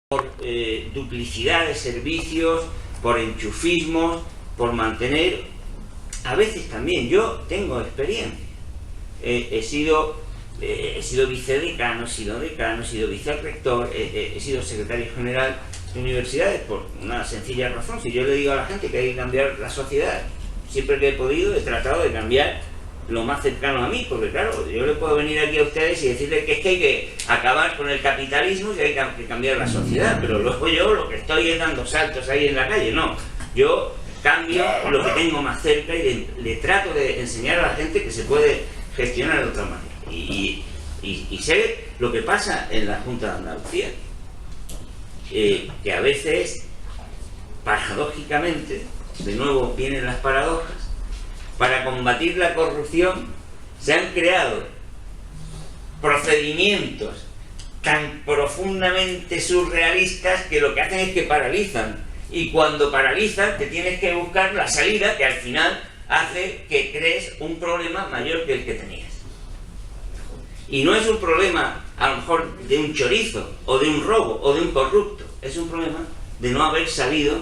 por duplicidad de servicios, por enchufismos, por mantener... A veces también, yo tengo experiencia. He sido vicedecano, he sido decano, he sido vicerrector, he sido secretario general de universidades por una sencilla razón. Si yo le digo a la gente que hay que cambiar la sociedad, siempre que he podido he tratado de cambiar lo más cercano a mí, porque claro, yo le puedo venir aquí a ustedes y decirles que es que hay que acabar con el capitalismo y hay que cambiar la sociedad, pero luego yo lo que estoy es dando saltos ahí en la calle. No, yo cambio lo que tengo más cerca y le trato de enseñar a la gente que se puede gestionar de otra manera. Y sé lo que pasa en la Junta de Andalucía, que a veces, paradójicamente, de nuevo vienen las paradojas, para combatir la corrupción se han creado procedimientos tan profundamente surrealistas que lo que hacen es que paralizan, y cuando paralizan te tienes que buscar la salida que al final hace que crees un problema mayor que el que tenías. Y no es un problema a lo mejor de un chorizo o de un robo o de un corrupto, es un problema de no haber sabido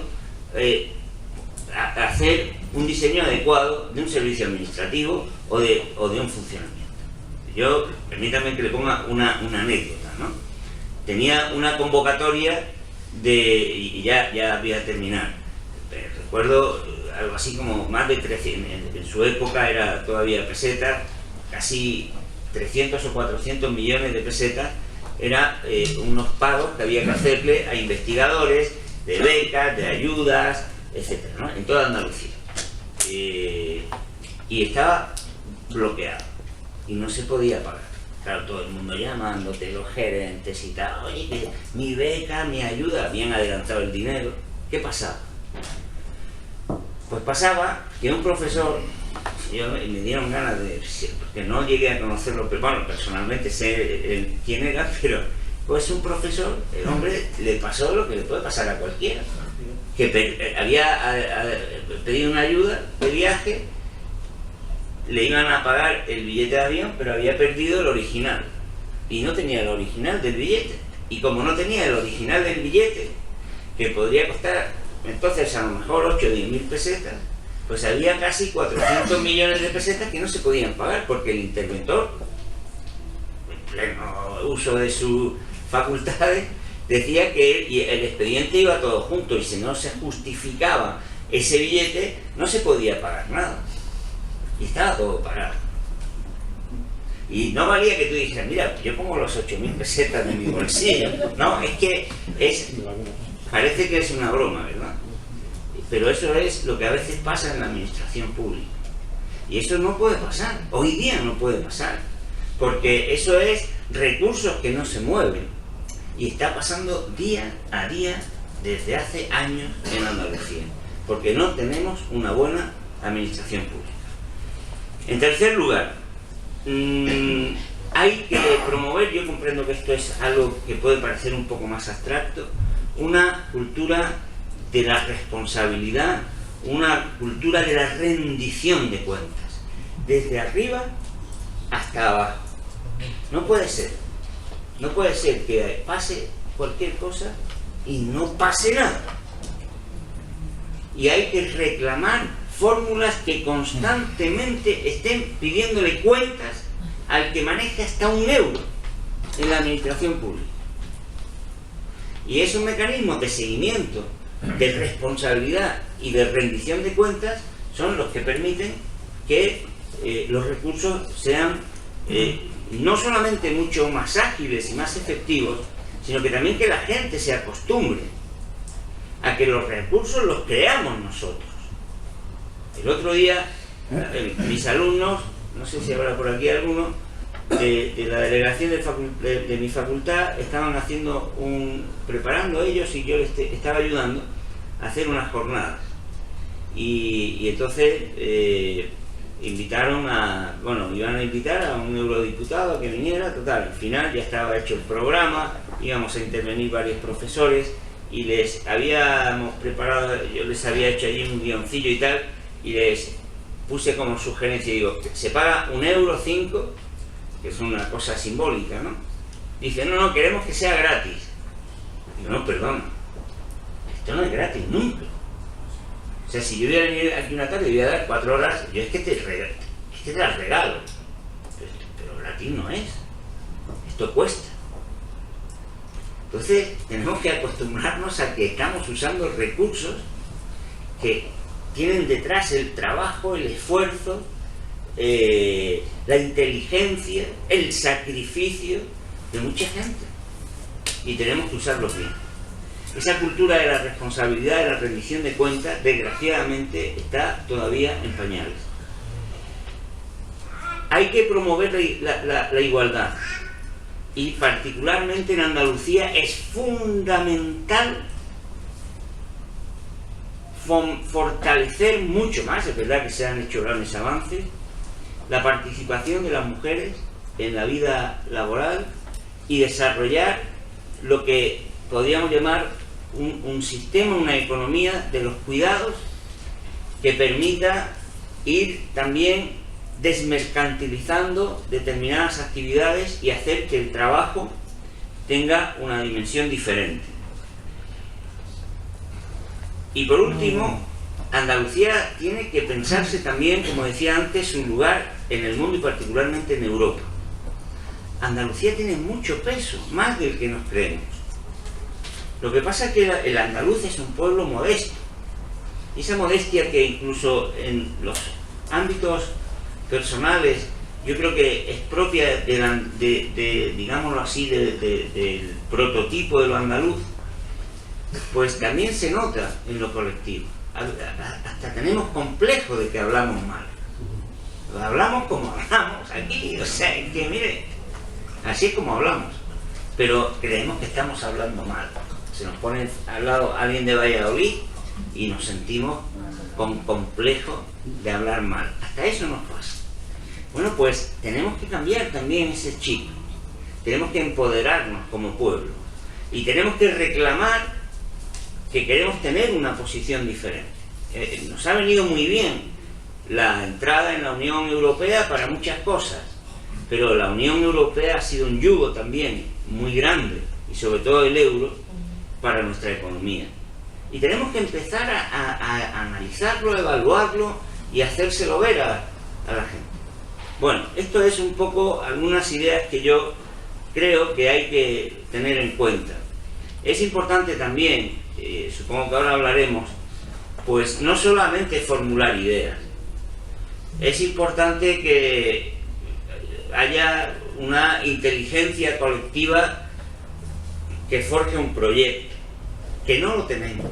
hacer un diseño adecuado de un servicio administrativo o de un funcionamiento. Yo, permítame que le ponga una anécdota, ¿no? Tenía una convocatoria y ya voy a terminar. Recuerdo algo así como más de 300, en su época era todavía pesetas, casi 300 o 400 millones de pesetas, eran unos pagos que había que hacerle a investigadores de becas, de ayudas, etcétera, ¿no? En toda Andalucía. Y estaba bloqueado y no se podía pagar. Claro, todo el mundo llamándote, los gerentes y tal, oye, que mi beca, mi ayuda, habían adelantado el dinero. ¿Qué pasaba? Pues pasaba que un profesor, me dieron ganas de, porque no llegué a conocerlo, pero bueno, personalmente sé quién era, pero pues un profesor, el hombre le pasó lo que le puede pasar a cualquiera, que había pedido una ayuda de viaje, le iban a pagar el billete de avión, pero había perdido el original y no tenía el original del billete, y como no tenía el original del billete, que podría costar entonces a lo mejor 8 o 10 mil pesetas, pues había casi 400 millones de pesetas que no se podían pagar porque el interventor, en pleno uso de sus facultades, decía que el expediente iba todo junto y si no se justificaba ese billete no se podía pagar nada y estaba todo parado. Y no valía que tú dijeras, mira, yo pongo los 8.000 pesetas de mi bolsillo. No, es que parece que es una broma, ¿verdad? Pero eso es lo que a veces pasa en la administración pública. Y eso no puede pasar, hoy día no puede pasar, porque eso es recursos que no se mueven. Y está pasando día a día desde hace años en Andalucía, porque no tenemos una buena administración pública. En tercer lugar, hay que promover, yo comprendo que esto es algo que puede parecer un poco más abstracto, una cultura de la responsabilidad, una cultura de la rendición de cuentas, desde arriba hasta abajo. No puede ser que pase cualquier cosa y no pase nada. Y hay que reclamar fórmulas que constantemente estén pidiéndole cuentas al que maneja hasta un euro en la administración pública. Y esos mecanismos de seguimiento, de responsabilidad y de rendición de cuentas son los que permiten que los recursos sean no solamente mucho más ágiles y más efectivos, sino que también que la gente se acostumbre a que los recursos los creamos nosotros. El otro día, mis alumnos, no sé si habrá por aquí alguno, de la delegación de mi facultad, estaban preparando ellos y yo les estaba ayudando a hacer unas jornadas. Y entonces iban a invitar a un eurodiputado a que viniera, total, al final ya estaba hecho el programa, íbamos a intervenir varios profesores y les habíamos preparado, yo les había hecho allí un guioncillo y tal, y les puse como sugerencia, digo, se paga 1,05 €, que es una cosa simbólica, ¿no? Dice, no, queremos que sea gratis. No, perdona. Esto no es gratis, nunca. O sea, si yo voy a venir aquí una tarde y voy a dar 4 horas, yo es que te las regalo. Pero gratis no es. Esto cuesta. Entonces, tenemos que acostumbrarnos a que estamos usando recursos que tienen detrás el trabajo, el esfuerzo, la inteligencia, el sacrificio de mucha gente. Y tenemos que usarlos bien. Esa cultura de la responsabilidad, de la rendición de cuentas, desgraciadamente, está todavía en pañales. Hay que promover la igualdad. Y particularmente en Andalucía es fundamental fortalecer mucho más, es verdad que se han hecho grandes avances, la participación de las mujeres en la vida laboral y desarrollar lo que podríamos llamar un sistema, una economía de los cuidados que permita ir también desmercantilizando determinadas actividades y hacer que el trabajo tenga una dimensión diferente. Y por último, Andalucía tiene que pensarse también, como decía antes, su lugar en el mundo y particularmente en Europa. Andalucía tiene mucho peso, más del que nos creemos. Lo que pasa es que el andaluz es un pueblo modesto. Y esa modestia que incluso en los ámbitos personales yo creo que es propia digámoslo así, del prototipo de lo andaluz, pues también se nota en lo colectivo. Hasta tenemos complejo de que hablamos mal. Hablamos como hablamos aquí, o sea, que mire, así es como hablamos, pero creemos que estamos hablando mal. Se nos pone al lado alguien de Valladolid y nos sentimos con complejo de hablar mal. Hasta eso nos pasa. Bueno, pues tenemos que cambiar también ese chip. Tenemos que empoderarnos como pueblo y tenemos que reclamar que queremos tener una posición diferente. Nos ha venido muy bien la entrada en la Unión Europea para muchas cosas, pero la Unión Europea ha sido un yugo también muy grande, y sobre todo el euro, para nuestra economía. Y tenemos que empezar a analizarlo, evaluarlo y hacérselo ver a la gente. Bueno, esto es un poco algunas ideas que yo creo que hay que tener en cuenta. Es importante también, supongo que ahora hablaremos, pues no solamente formular ideas. Es importante que haya una inteligencia colectiva que forje un proyecto, que no lo tenemos.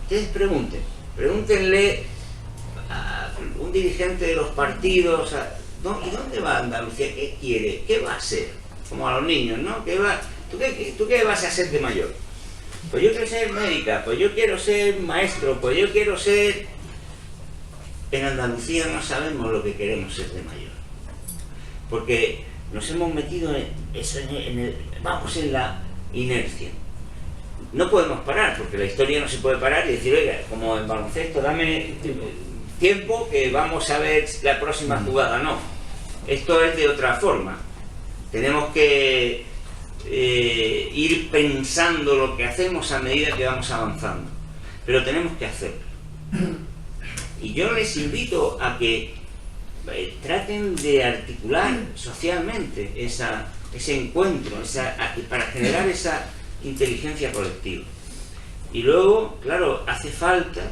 Ustedes pregúntenle a un dirigente de los partidos, ¿y dónde va Andalucía? ¿Qué quiere? ¿Qué va a hacer? Como a los niños, ¿no? ¿Tú qué vas a hacer de mayor? Pues yo quiero ser médica, pues yo quiero ser maestro, pues yo quiero ser... En Andalucía no sabemos lo que queremos ser de mayor, porque nos hemos metido vamos en la inercia. No podemos parar, porque la historia no se puede parar y decir, oiga, como en baloncesto, dame tiempo que vamos a ver la próxima jugada. No, esto es de otra forma. Tenemos que ir pensando lo que hacemos a medida que vamos avanzando, pero tenemos que hacerlo. Y yo les invito a que traten de articular socialmente ese encuentro, para generar esa inteligencia colectiva. Y luego, claro, hace falta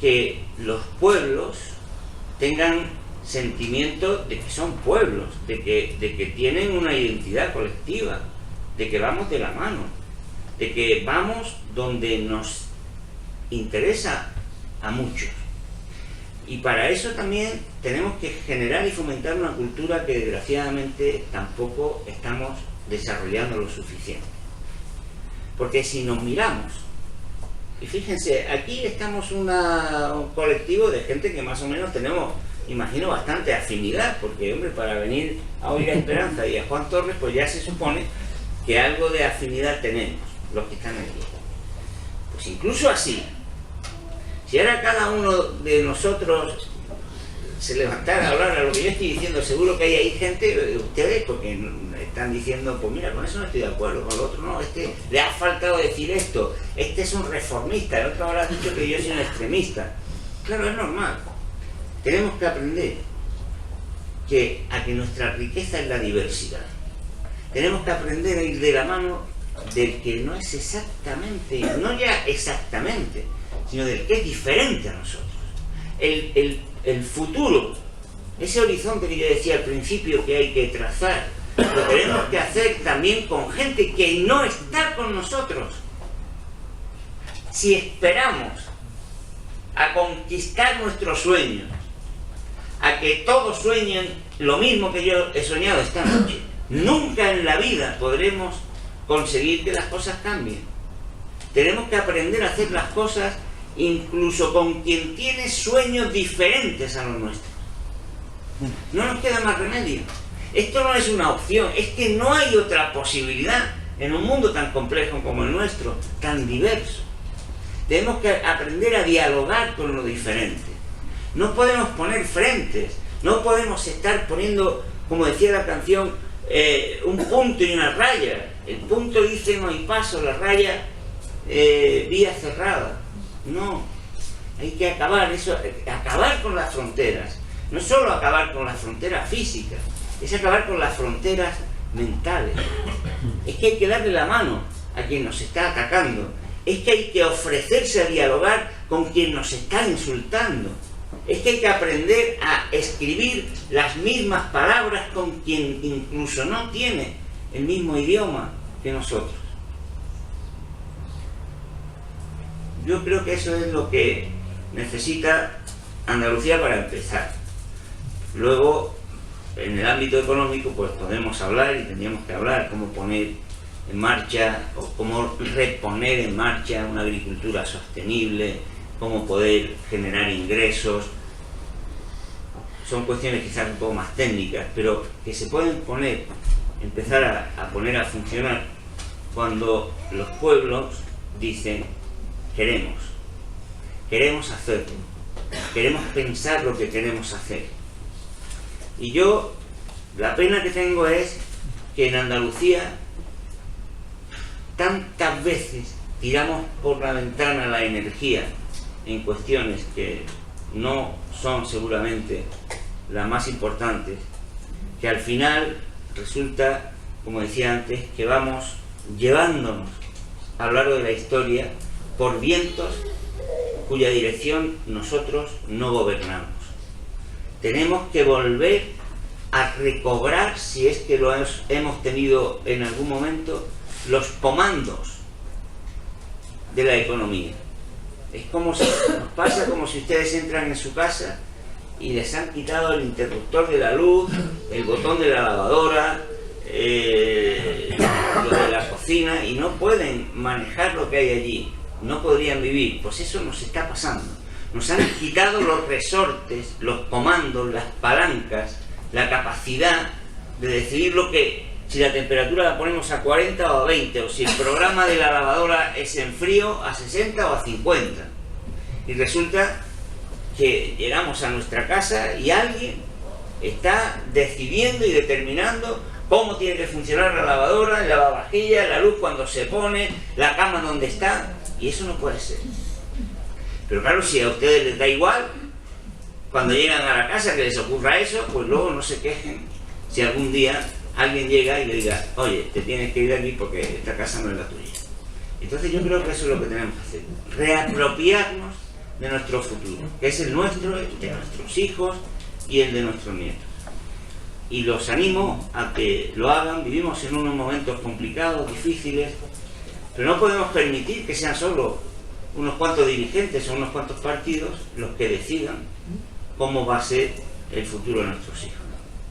que los pueblos tengan sentimiento de que son pueblos, de que tienen una identidad colectiva, de que vamos de la mano, de que vamos donde nos interesa a muchos. Y para eso también tenemos que generar y fomentar una cultura que desgraciadamente tampoco estamos desarrollando lo suficiente. Porque si nos miramos, y fíjense, aquí estamos un colectivo de gente que más o menos tenemos, imagino, bastante afinidad, porque hombre, para venir a oír a Esperanza y a Juan Torres, pues ya se supone que algo de afinidad tenemos, los que están aquí. Pues incluso así, si ahora cada uno de nosotros se levantara a hablar a lo que yo estoy diciendo, seguro que hay ahí gente, ustedes, porque están diciendo, pues mira, con eso no estoy de acuerdo, con lo otro no, este le ha faltado decir esto, este es un reformista, el otro habrá dicho que yo soy un extremista. Claro, es normal. Tenemos que aprender a que nuestra riqueza es la diversidad. Tenemos que aprender a ir de la mano del que no es exactamente, no ya exactamente, sino del que es diferente a nosotros. El futuro, ese horizonte que yo decía al principio que hay que trazar, lo tenemos que hacer también con gente que no está con nosotros. Si esperamos a conquistar nuestros sueños, a que todos sueñen lo mismo que yo he soñado esta noche, nunca en la vida podremos conseguir que las cosas cambien. Tenemos que aprender a hacer las cosas incluso con quien tiene sueños diferentes a los nuestros. No nos queda más remedio. Esto no es una opción, es que no hay otra posibilidad en un mundo tan complejo como el nuestro, tan diverso. Tenemos que aprender a dialogar con lo diferente. No podemos poner frentes, no podemos estar poniendo, como decía la canción, un punto y una raya. El punto dice no hay paso, la raya vía cerrada. No, hay que acabar eso, acabar con las fronteras. No es solo acabar con las fronteras físicas, es acabar con las fronteras mentales. Es que hay que darle la mano a quien nos está atacando. Es que hay que ofrecerse a dialogar con quien nos está insultando. Es que hay que aprender a escribir las mismas palabras con quien incluso no tiene el mismo idioma que nosotros. Yo creo que eso es lo que necesita Andalucía para empezar. Luego, en el ámbito económico, pues podemos hablar y tendríamos que hablar cómo poner en marcha o cómo reponer en marcha una agricultura sostenible, cómo poder generar ingresos. Son cuestiones quizás un poco más técnicas, pero que se pueden empezar a poner a funcionar cuando los pueblos dicen queremos hacerlo, queremos pensar lo que queremos hacer. Y yo, la pena que tengo es que en Andalucía tantas veces tiramos por la ventana la energía en cuestiones que no son seguramente las más importantes, que al final resulta, como decía antes, que vamos llevándonos a lo largo de la historia por vientos cuya dirección nosotros no gobernamos. Tenemos que volver a recobrar, si es que lo hemos tenido en algún momento, los comandos de la economía. Es como si nos pasa como si ustedes entran en su casa y les han quitado el interruptor de la luz, el botón de la lavadora, lo de la cocina, y no pueden manejar lo que hay allí, no podrían vivir. Pues eso nos está pasando. Nos han quitado los resortes, los comandos, las palancas, la capacidad de decidir lo que, si la temperatura la ponemos a 40 o a 20, o si el programa de la lavadora es en frío a 60 o a 50. Y resulta que llegamos a nuestra casa y alguien está decidiendo y determinando cómo tiene que funcionar la lavadora, el lavavajillas, la luz cuando se pone, la cama donde está, y eso no puede ser. Pero claro, si a ustedes les da igual, cuando llegan a la casa que les ocurra eso, pues luego no se quejen si algún día alguien llega y le diga, oye, te tienes que ir de aquí porque esta casa no es la tuya. Entonces yo creo que eso es lo que tenemos que hacer, reapropiarnos de nuestro futuro, que es el nuestro, el de nuestros hijos y el de nuestros nietos. Y los animo a que lo hagan. Vivimos en unos momentos complicados, difíciles, pero no podemos permitir que sean solo unos cuantos dirigentes o unos cuantos partidos los que decidan cómo va a ser el futuro de nuestros hijos.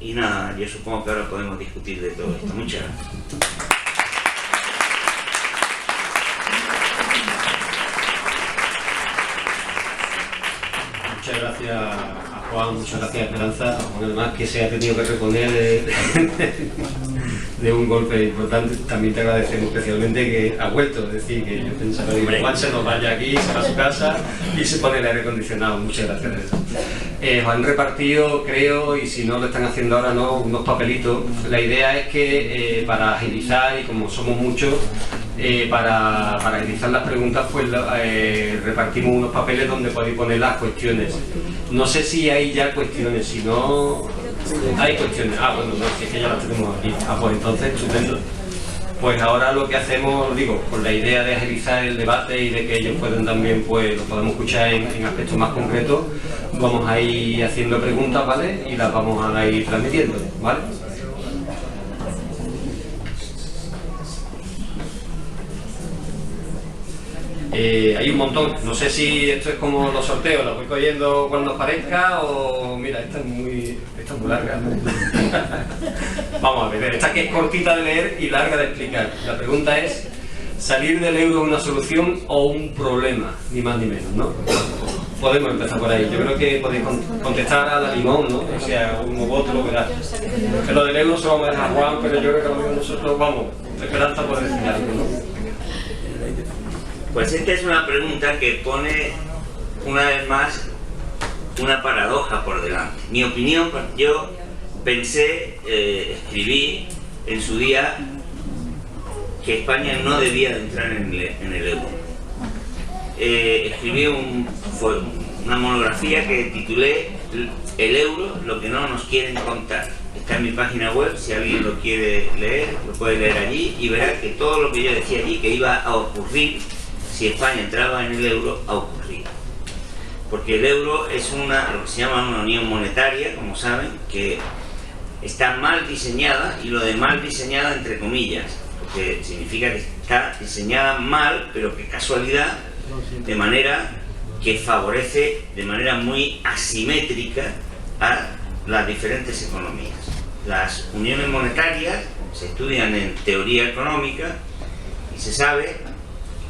Y nada, yo supongo que ahora podemos discutir de todo esto. Muchas gracias. Muchas gracias a Juan, muchas gracias a Esperanza, además que se ha tenido que reponer de un golpe importante. También te agradecemos especialmente que ha vuelto, es decir, que yo pensaba que Juan se nos vaya aquí, se va a su casa y se pone el aire acondicionado. Muchas gracias. os han repartido, creo, y si no lo están haciendo ahora, no, unos papelitos. La idea es que para agilizar, y como somos muchos, para agilizar las preguntas, pues repartimos unos papeles donde podéis poner las cuestiones. No sé si hay ya cuestiones, si no hay cuestiones. Ah, bueno, no, si es que ya las tenemos aquí. Ah, pues entonces, estupendo. Pues ahora lo que hacemos, digo, con la idea de agilizar el debate y de que ellos puedan también, pues lo podemos escuchar en aspectos más concretos, vamos a ir haciendo preguntas, ¿vale? Y las vamos a ir transmitiendo, ¿vale? Hay un montón, no sé si esto es como los sorteos, los voy cogiendo cuando os parezca o... Mira, esta es muy larga. Vamos a ver, esta que es cortita de leer y larga de explicar. La pregunta es, ¿salir del euro es una solución o un problema? Ni más ni menos, ¿no? Podemos empezar por ahí. Yo creo que podéis contestar a la limón, ¿no? O sea, uno u otro, ¿verdad? Que lo del euro se lo vamos a dejar a Juan, pero yo creo que lo mismo nosotros vamos, esperanza por decir algo, ¿no? Pues esta es una pregunta que pone una vez más una paradoja por delante. Mi opinión, yo pensé, escribí en su día que España no debía de entrar en el euro. Escribí una monografía que titulé El euro, lo que no nos quieren contar. Está en mi página web, si alguien lo quiere leer, lo puede leer allí y verá que todo lo que yo decía allí que iba a ocurrir si España entraba en el euro, ha ocurrido. Porque el euro es lo que se llama una unión monetaria, como saben, que está mal diseñada, y lo de mal diseñada entre comillas, porque significa que está diseñada mal, pero qué casualidad, de manera que favorece de manera muy asimétrica a las diferentes economías. Las uniones monetarias se estudian en teoría económica y se sabe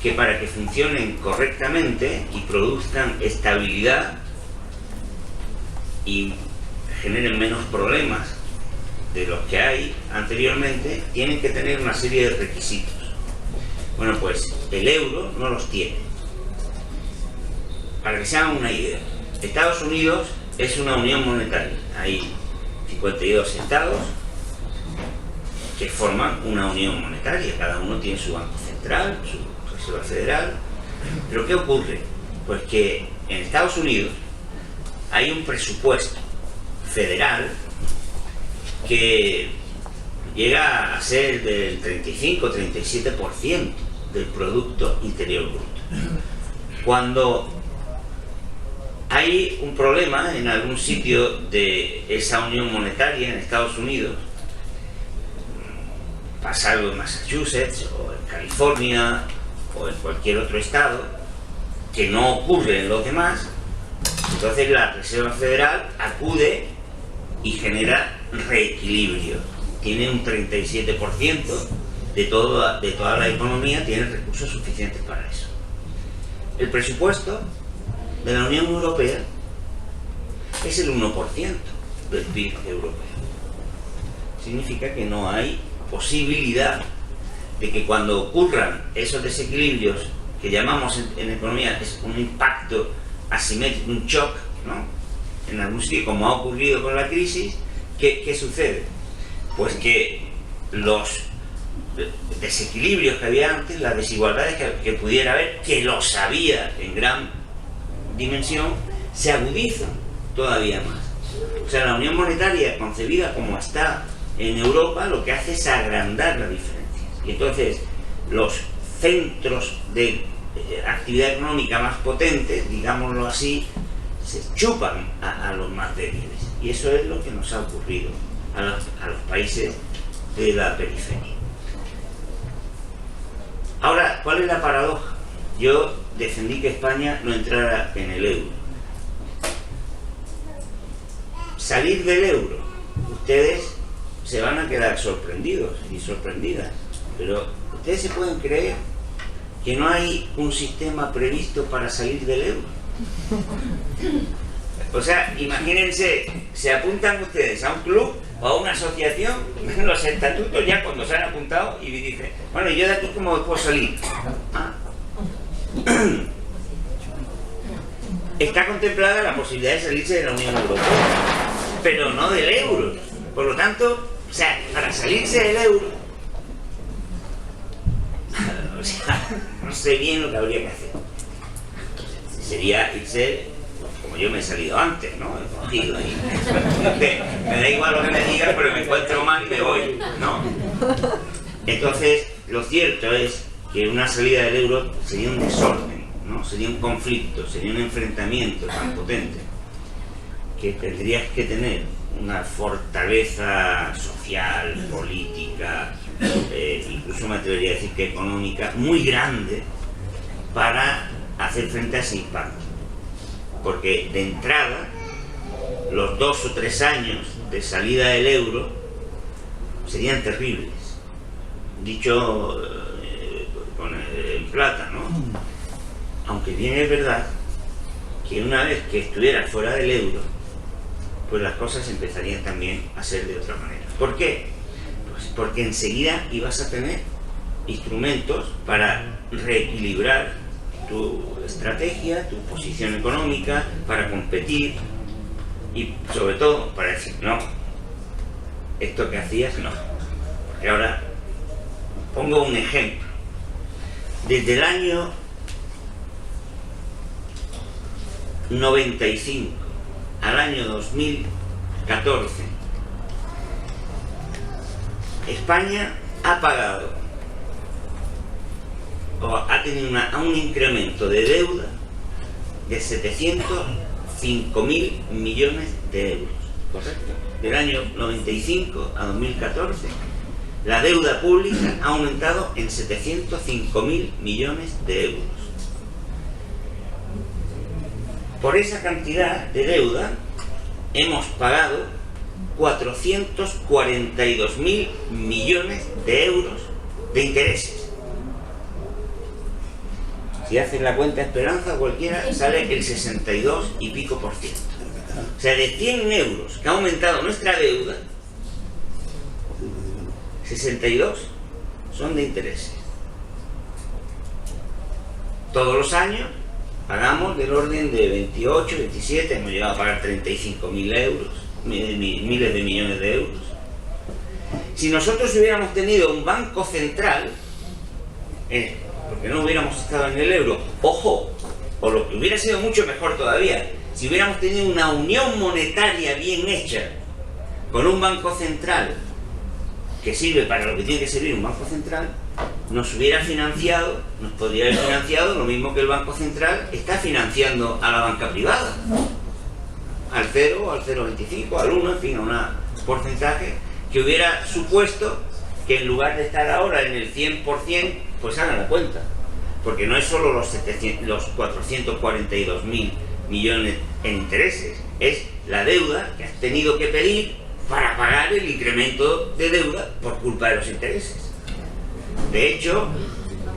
que para que funcionen correctamente y produzcan estabilidad y generen menos problemas de los que hay anteriormente, tienen que tener una serie de requisitos. Bueno, pues el euro no los tiene. Para que se hagan una idea, Estados Unidos es una unión monetaria. Hay 52 estados que forman una unión monetaria, cada uno tiene su banco central, su Reserva Federal. Pero ¿qué ocurre? Pues que en Estados Unidos hay un presupuesto federal que llega a ser del 35-37% del Producto Interior Bruto. Cuando hay un problema en algún sitio de esa unión monetaria en Estados Unidos, pasa algo en Massachusetts o en California o en cualquier otro estado que no ocurre en los demás, entonces la Reserva Federal acude y genera reequilibrio. Tiene un 37% de toda la economía, tiene recursos suficientes para eso. El presupuesto de la Unión Europea es el 1% del PIB europeo. Significa que no hay posibilidad de que cuando ocurran esos desequilibrios que llamamos en economía es un impacto asimétrico, un shock, ¿no? En algún sitio, como ha ocurrido con la crisis, ¿qué sucede? Pues que los desequilibrios que había antes, las desigualdades que pudiera haber, que los había en gran dimensión, se agudizan todavía más. O sea, la unión monetaria concebida como está en Europa lo que hace es agrandar las diferencias. Y entonces los centros de actividad económica más potentes, digámoslo así, se chupan a los más débiles. Y eso es lo que nos ha ocurrido a los países de la periferia. Ahora, ¿cuál es la paradoja? Yo defendí que España no entrara en el euro. Salir del euro, ustedes se van a quedar sorprendidos y sorprendidas, pero ustedes se pueden creer que no hay un sistema previsto para salir del euro. O sea, imagínense, se apuntan ustedes a un club o a una asociación, ven los estatutos ya cuando se han apuntado y dicen, bueno, ¿y yo de aquí cómo puedo salir? está contemplada la posibilidad de salirse de la Unión Europea, pero no del euro. Por lo tanto, o sea, para salirse del euro, o sea, no sé bien lo que habría que hacer. Sería irse, como yo me he salido antes, ¿no? He cogido ahí. Me da igual lo que me digan, pero me encuentro mal y me voy, ¿no? Entonces, lo cierto es que una salida del euro sería un desorden, ¿no? Sería un conflicto, sería un enfrentamiento tan potente que tendrías que tener una fortaleza social, política, incluso me atrevería a decir que económica, muy grande para hacer frente a ese impacto. Porque de entrada, los 2 o 3 años de salida del euro serían terribles. Dicho en plata, ¿no? Aunque bien es verdad que una vez que estuviera fuera del euro, pues las cosas empezarían también a ser de otra manera. ¿Por qué? Pues porque enseguida ibas a tener instrumentos para reequilibrar tu estrategia, tu posición económica, para competir y sobre todo para decir, no, esto que hacías no. Porque ahora pongo un ejemplo. Desde el año 95 al año 2014, España ha pagado o ha tenido un incremento de deuda de 705.000 millones de euros, ¿correcto? Del año 95 a 2014, la deuda pública ha aumentado en 705.000 millones de euros. Por esa cantidad de deuda hemos pagado 442.000 millones de euros de intereses. Si haces la cuenta Esperanza, cualquiera, sale el 62 y pico %. O sea, de 100 euros que ha aumentado nuestra deuda, 62 son de intereses. Todos los años pagamos del orden de 28, 27, hemos llegado a pagar 35.000 euros, miles de millones de euros. Si nosotros hubiéramos tenido un banco central, porque no hubiéramos estado en el euro, ojo, o lo que hubiera sido mucho mejor todavía, si hubiéramos tenido una unión monetaria bien hecha, con un banco central que sirve para lo que tiene que servir un banco central, nos hubiera financiado, nos podría haber financiado lo mismo que el Banco Central está financiando a la banca privada, al 0, al 0,25, al 1, en fin, a un porcentaje que hubiera supuesto que en lugar de estar ahora en el 100%, pues hagan la cuenta, porque no es solo los 442.000 millones en intereses, es la deuda que has tenido que pedir para pagar el incremento de deuda por culpa de los intereses. De hecho,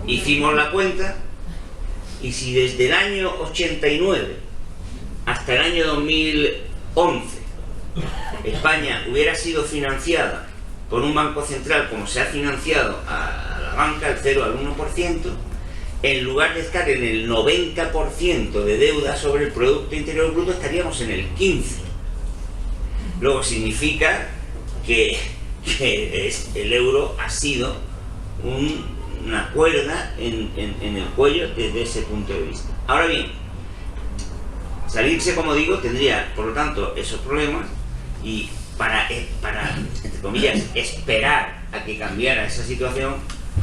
hicimos la cuenta y si desde el año 89 hasta el año 2011 España hubiera sido financiada por un banco central como se ha financiado a la banca, al 0 al 1%, en lugar de estar en el 90% de deuda sobre el Producto Interior Bruto, estaríamos en el 15%. Luego significa que el euro ha sido una cuerda en el cuello desde ese punto de vista. Ahora bien, salirse, como digo, tendría, por lo tanto, esos problemas, y para entre comillas, esperar a que cambiara esa situación,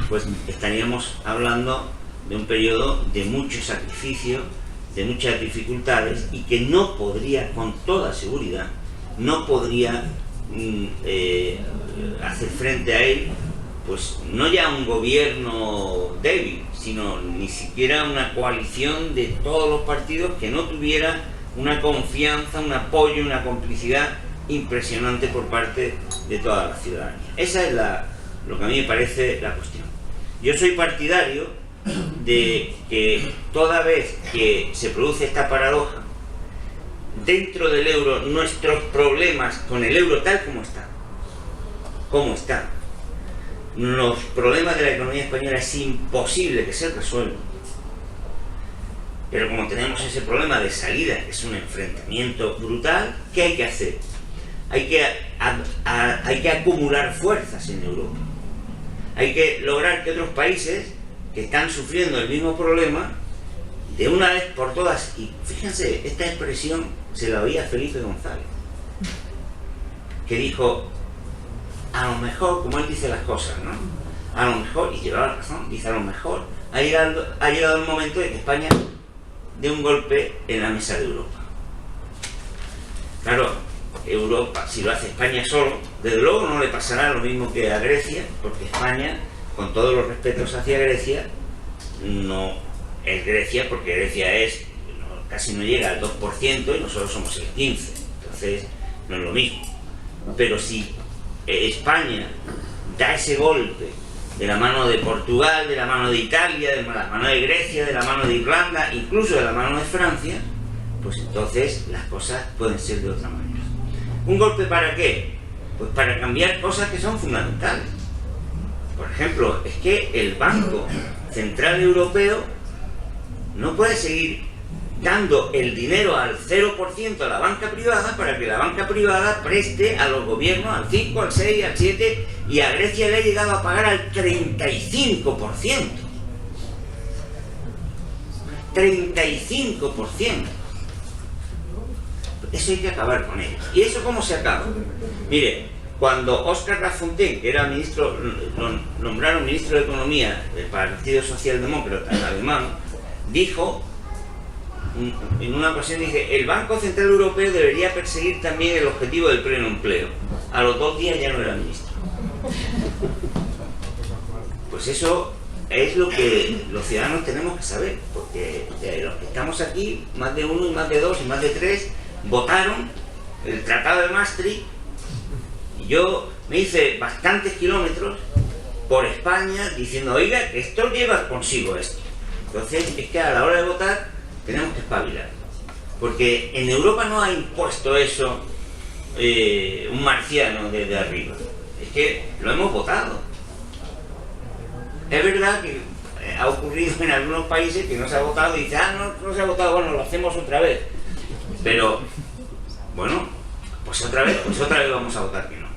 pues estaríamos hablando de un periodo de mucho sacrificio, de muchas dificultades, y que no podría, con toda seguridad, no podría hacer frente a él, pues no ya un gobierno débil, sino ni siquiera una coalición de todos los partidos que no tuviera una confianza, un apoyo, una complicidad impresionante por parte de toda la ciudadanía. Esa es lo que a mí me parece la cuestión. Yo soy partidario de que toda vez que se produce esta paradoja dentro del euro, nuestros problemas con el euro tal como está, los problemas de la economía española es imposible que se resuelvan. Pero como tenemos ese problema de salida, que es un enfrentamiento brutal, ¿qué hay que hacer? Hay que acumular fuerzas en Europa. Hay que lograr que otros países que están sufriendo el mismo problema, de una vez por todas, y fíjense, esta expresión se la oía Felipe González, que dijo, a lo mejor, como él dice las cosas, ¿no? A lo mejor, y llevaba razón, dice a lo mejor, ha llegado el momento de que España dé un golpe en la mesa de Europa. Claro, Europa, si lo hace España solo, desde luego no le pasará lo mismo que a Grecia, porque España, con todos los respetos hacia Grecia, no es Grecia, porque Grecia casi no llega al 2% y nosotros somos el 15%, entonces no es lo mismo. Pero si España da ese golpe de la mano de Portugal, de la mano de Italia, de la mano de Grecia, de la mano de Irlanda, incluso de la mano de Francia, pues entonces las cosas pueden ser de otra manera. ¿Un golpe para qué? Pues para cambiar cosas que son fundamentales. Por ejemplo, es que el Banco Central Europeo no puede seguir dando el dinero al 0% a la banca privada para que la banca privada preste a los gobiernos al 5, al 6, al 7, y a Grecia le ha llegado a pagar al 35%. 35%. Eso hay que acabar con ello. ¿Y eso cómo se acaba? Mire, cuando Óscar Lafontaine, que era ministro, lo nombraron ministro de Economía del Partido Socialdemócrata alemán, dijo, en una ocasión dice, el Banco Central Europeo debería perseguir también el objetivo del pleno empleo. A los 2 días ya no era ministro. Pues eso es lo que los ciudadanos tenemos que saber, porque los que estamos aquí, más de uno y más de dos y más de tres, votaron el Tratado de Maastricht, y yo me hice bastantes kilómetros por España diciendo, oiga, que esto lleva consigo esto. Entonces es que a la hora de votar tenemos que espabilar, porque en Europa no ha impuesto eso un marciano desde arriba, es que lo hemos votado. Es verdad que ha ocurrido en algunos países que no se ha votado y dice, no se ha votado, bueno, lo hacemos otra vez. Pero, bueno, pues otra vez vamos a votar que no.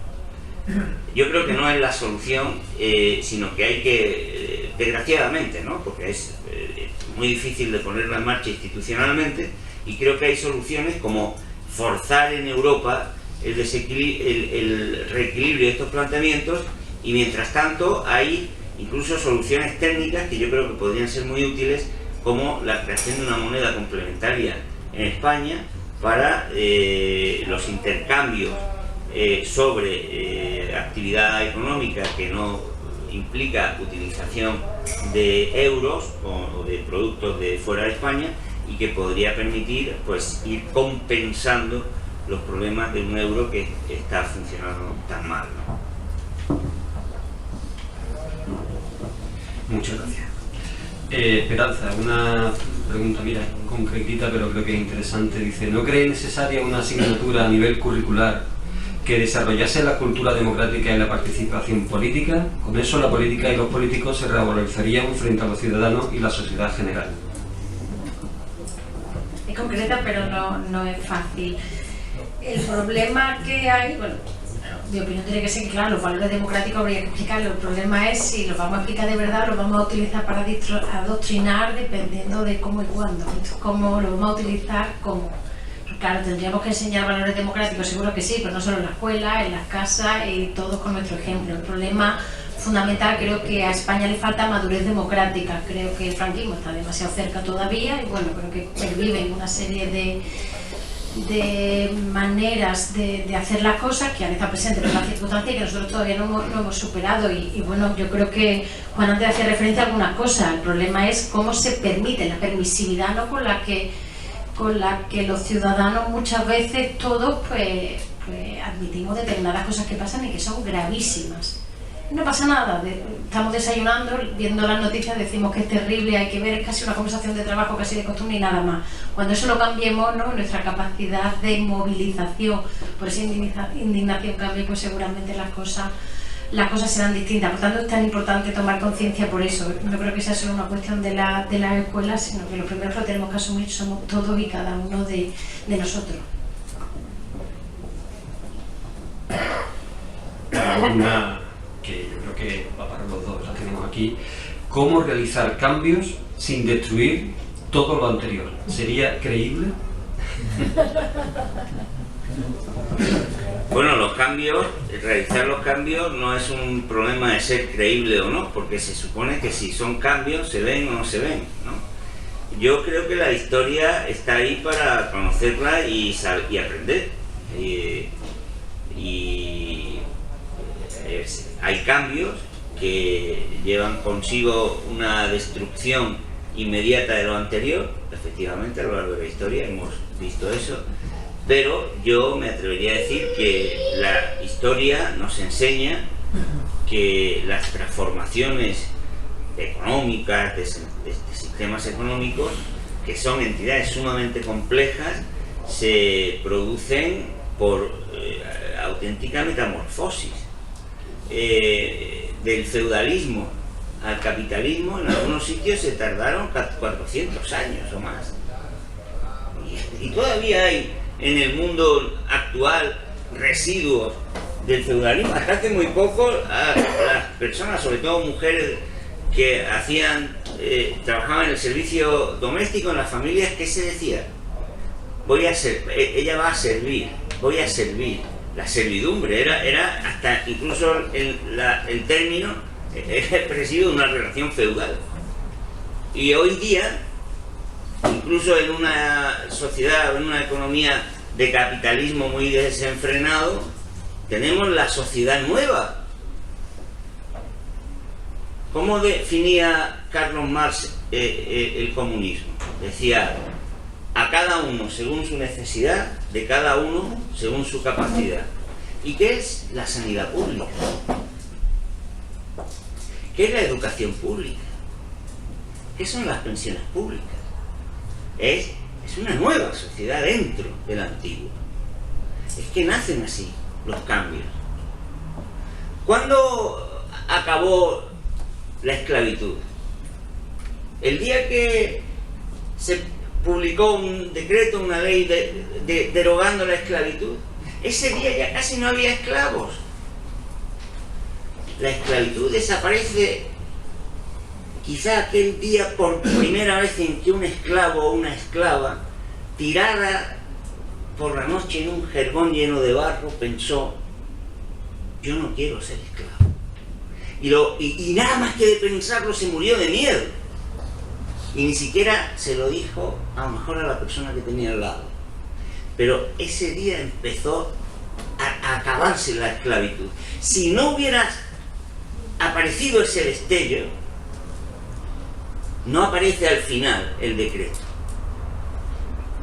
Yo creo que no es la solución, sino que hay que, desgraciadamente, ¿no? Porque es muy difícil de ponerla en marcha institucionalmente, y creo que hay soluciones como forzar en Europa el reequilibrio de estos planteamientos, y mientras tanto hay incluso soluciones técnicas que yo creo que podrían ser muy útiles, como la creación de una moneda complementaria en España para los intercambios sobre actividad económica que no implica utilización de euros o de productos de fuera de España, y que podría permitir pues ir compensando los problemas de un euro que está funcionando tan mal, ¿no? Muchas gracias. Esperanza, una pregunta, mira, concretita, pero creo que es interesante. Dice, ¿no cree necesaria una asignatura a nivel curricular que desarrollase la cultura democrática y la participación política? Con eso la política y los políticos se revalorizarían frente a los ciudadanos y la sociedad general. Es concreta, pero no es fácil. El problema que hay, bueno, mi opinión tiene que ser que, claro, los valores democráticos habría que explicarlos. El problema es si los vamos a explicar de verdad o los vamos a utilizar para adoctrinar, dependiendo de cómo y cuándo. Cómo lo vamos a utilizar, cómo. Claro, tendríamos que enseñar valores democráticos, seguro que sí, pero no solo en la escuela, en las casas y todos con nuestro ejemplo. El problema fundamental, creo que a España le falta madurez democrática. Creo que el franquismo está demasiado cerca todavía, y bueno, creo que perviven una serie de maneras de hacer las cosas que han estado presentes en las circunstancias y que nosotros todavía no hemos superado, y bueno, yo creo que Juan antes hacía referencia a algunas cosas. El problema es cómo se permite la permisividad, ¿no?, con la que los ciudadanos muchas veces todos pues admitimos determinadas cosas que pasan y que son gravísimas. No pasa nada, estamos desayunando, viendo las noticias, decimos que es terrible, hay que ver, es casi una conversación de trabajo, casi de costumbre y nada más. Cuando eso lo cambiemos, ¿no?, nuestra capacidad de movilización por esa indignación cambie, pues seguramente las cosas las cosas serán distintas. Por tanto, es tan importante tomar conciencia por eso. No creo que sea solo una cuestión de las escuelas, sino que lo primero que lo tenemos que asumir somos todos y cada uno de nosotros. Una que yo creo que va para los dos, la tenemos aquí. ¿Cómo realizar cambios sin destruir todo lo anterior? ¿Sería creíble? Bueno, los cambios, realizar los cambios no es un problema de ser creíble o no, porque se supone que si son cambios se ven o no se ven, ¿no? Yo creo que la historia está ahí para conocerla y aprender. Hay cambios que llevan consigo una destrucción inmediata de lo anterior, efectivamente a lo largo de la historia hemos visto eso, pero yo me atrevería a decir que la historia nos enseña que las transformaciones económicas, de sistemas económicos, que son entidades sumamente complejas, se producen por auténtica metamorfosis. Del feudalismo al capitalismo en algunos sitios se tardaron 400 años o más, y todavía hay en el mundo actual residuos del feudalismo. Hasta hace muy poco a las personas, sobre todo mujeres que trabajaban en el servicio doméstico en las familias, ¿qué se decía? Ella va a servir, voy a servir. La servidumbre era hasta incluso el término expresivo de una relación feudal. Y hoy día, incluso en una sociedad, en una economía de capitalismo muy desenfrenado, tenemos la sociedad nueva. ¿Cómo definía Carlos Marx el comunismo? Decía: a cada uno según su necesidad, de cada uno según su capacidad. ¿Y qué es la sanidad pública? ¿Qué es la educación pública? ¿Qué son las pensiones públicas? Es una nueva sociedad dentro de la antigua. Es que nacen así los cambios. ¿Cuándo acabó la esclavitud? El día que se publicó un decreto, una ley derogando la esclavitud. Ese día ya casi no había esclavos. La esclavitud desaparece quizá aquel día por primera vez en que un esclavo o una esclava, tirada por la noche en un jergón lleno de barro, pensó: yo no quiero ser esclavo. Y nada más que de pensarlo se murió de miedo. Y ni siquiera se lo dijo a lo mejor a la persona que tenía al lado. Pero ese día empezó a acabarse la esclavitud. Si no hubiera aparecido ese destello, no aparece al final el decreto.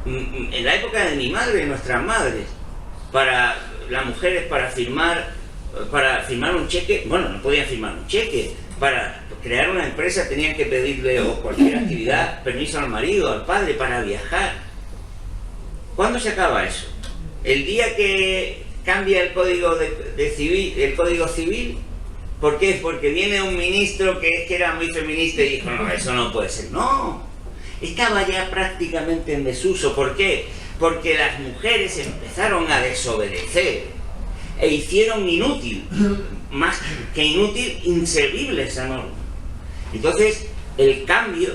En la época de mi madre, de nuestras madres, para las mujeres para firmar un cheque, bueno, no podían firmar un cheque. Para crear una empresa tenían que pedirle, o cualquier actividad, permiso al marido, al padre para viajar. ¿Cuándo se acaba eso? El día que cambia el código el código civil. ¿Por qué? Porque viene un ministro que era muy feminista y dijo: no, eso no puede ser. No, estaba ya prácticamente en desuso. ¿Por qué? Porque las mujeres empezaron a desobedecer e hicieron inútil, más que inútil, inservible esa norma. Entonces el cambio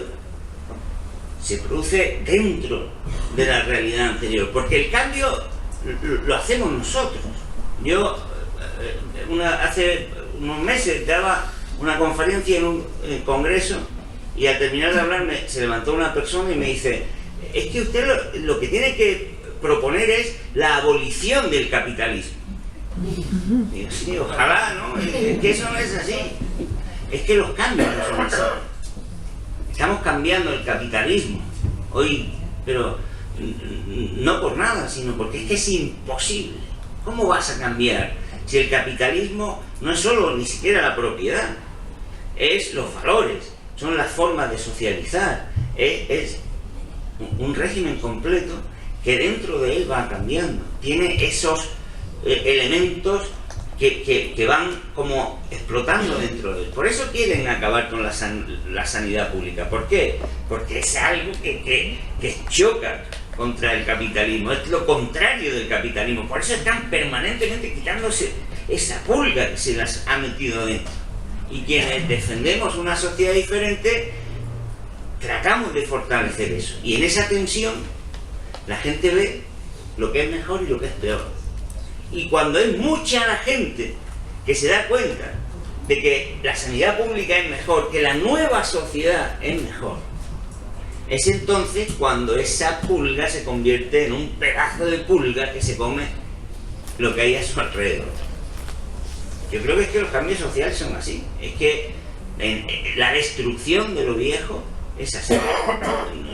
se produce dentro de la realidad anterior, porque el cambio lo hacemos nosotros. Yo hace unos meses daba una conferencia en un congreso, y al terminar de hablar se levantó una persona y me dice: es que usted lo que tiene que proponer es la abolición del capitalismo. Y yo: sí, ojalá, ¿no? Es que eso no es así. Es que los cambios no son así. Estamos cambiando el capitalismo hoy, pero no por nada, sino porque es que es imposible. ¿Cómo vas a cambiar si el capitalismo no es solo ni siquiera la propiedad? Es los valores, son las formas de socializar, es un régimen completo que dentro de él va cambiando. Tiene esos elementos que van como explotando dentro de él. Por eso quieren acabar con la sanidad pública. ¿Por qué? Porque es algo que choca contra el capitalismo, es lo contrario del capitalismo. Por eso están permanentemente quitándose esa pulga que se las ha metido dentro. Y quienes defendemos una sociedad diferente tratamos de fortalecer eso. Y en esa tensión la gente ve lo que es mejor y lo que es peor. Y cuando es mucha la gente que se da cuenta de que la sanidad pública es mejor, que la nueva sociedad es mejor, es entonces cuando esa pulga se convierte en un pedazo de pulga que se come lo que hay a su alrededor. Yo creo que es que los cambios sociales son así. Es que la destrucción de lo viejo es así.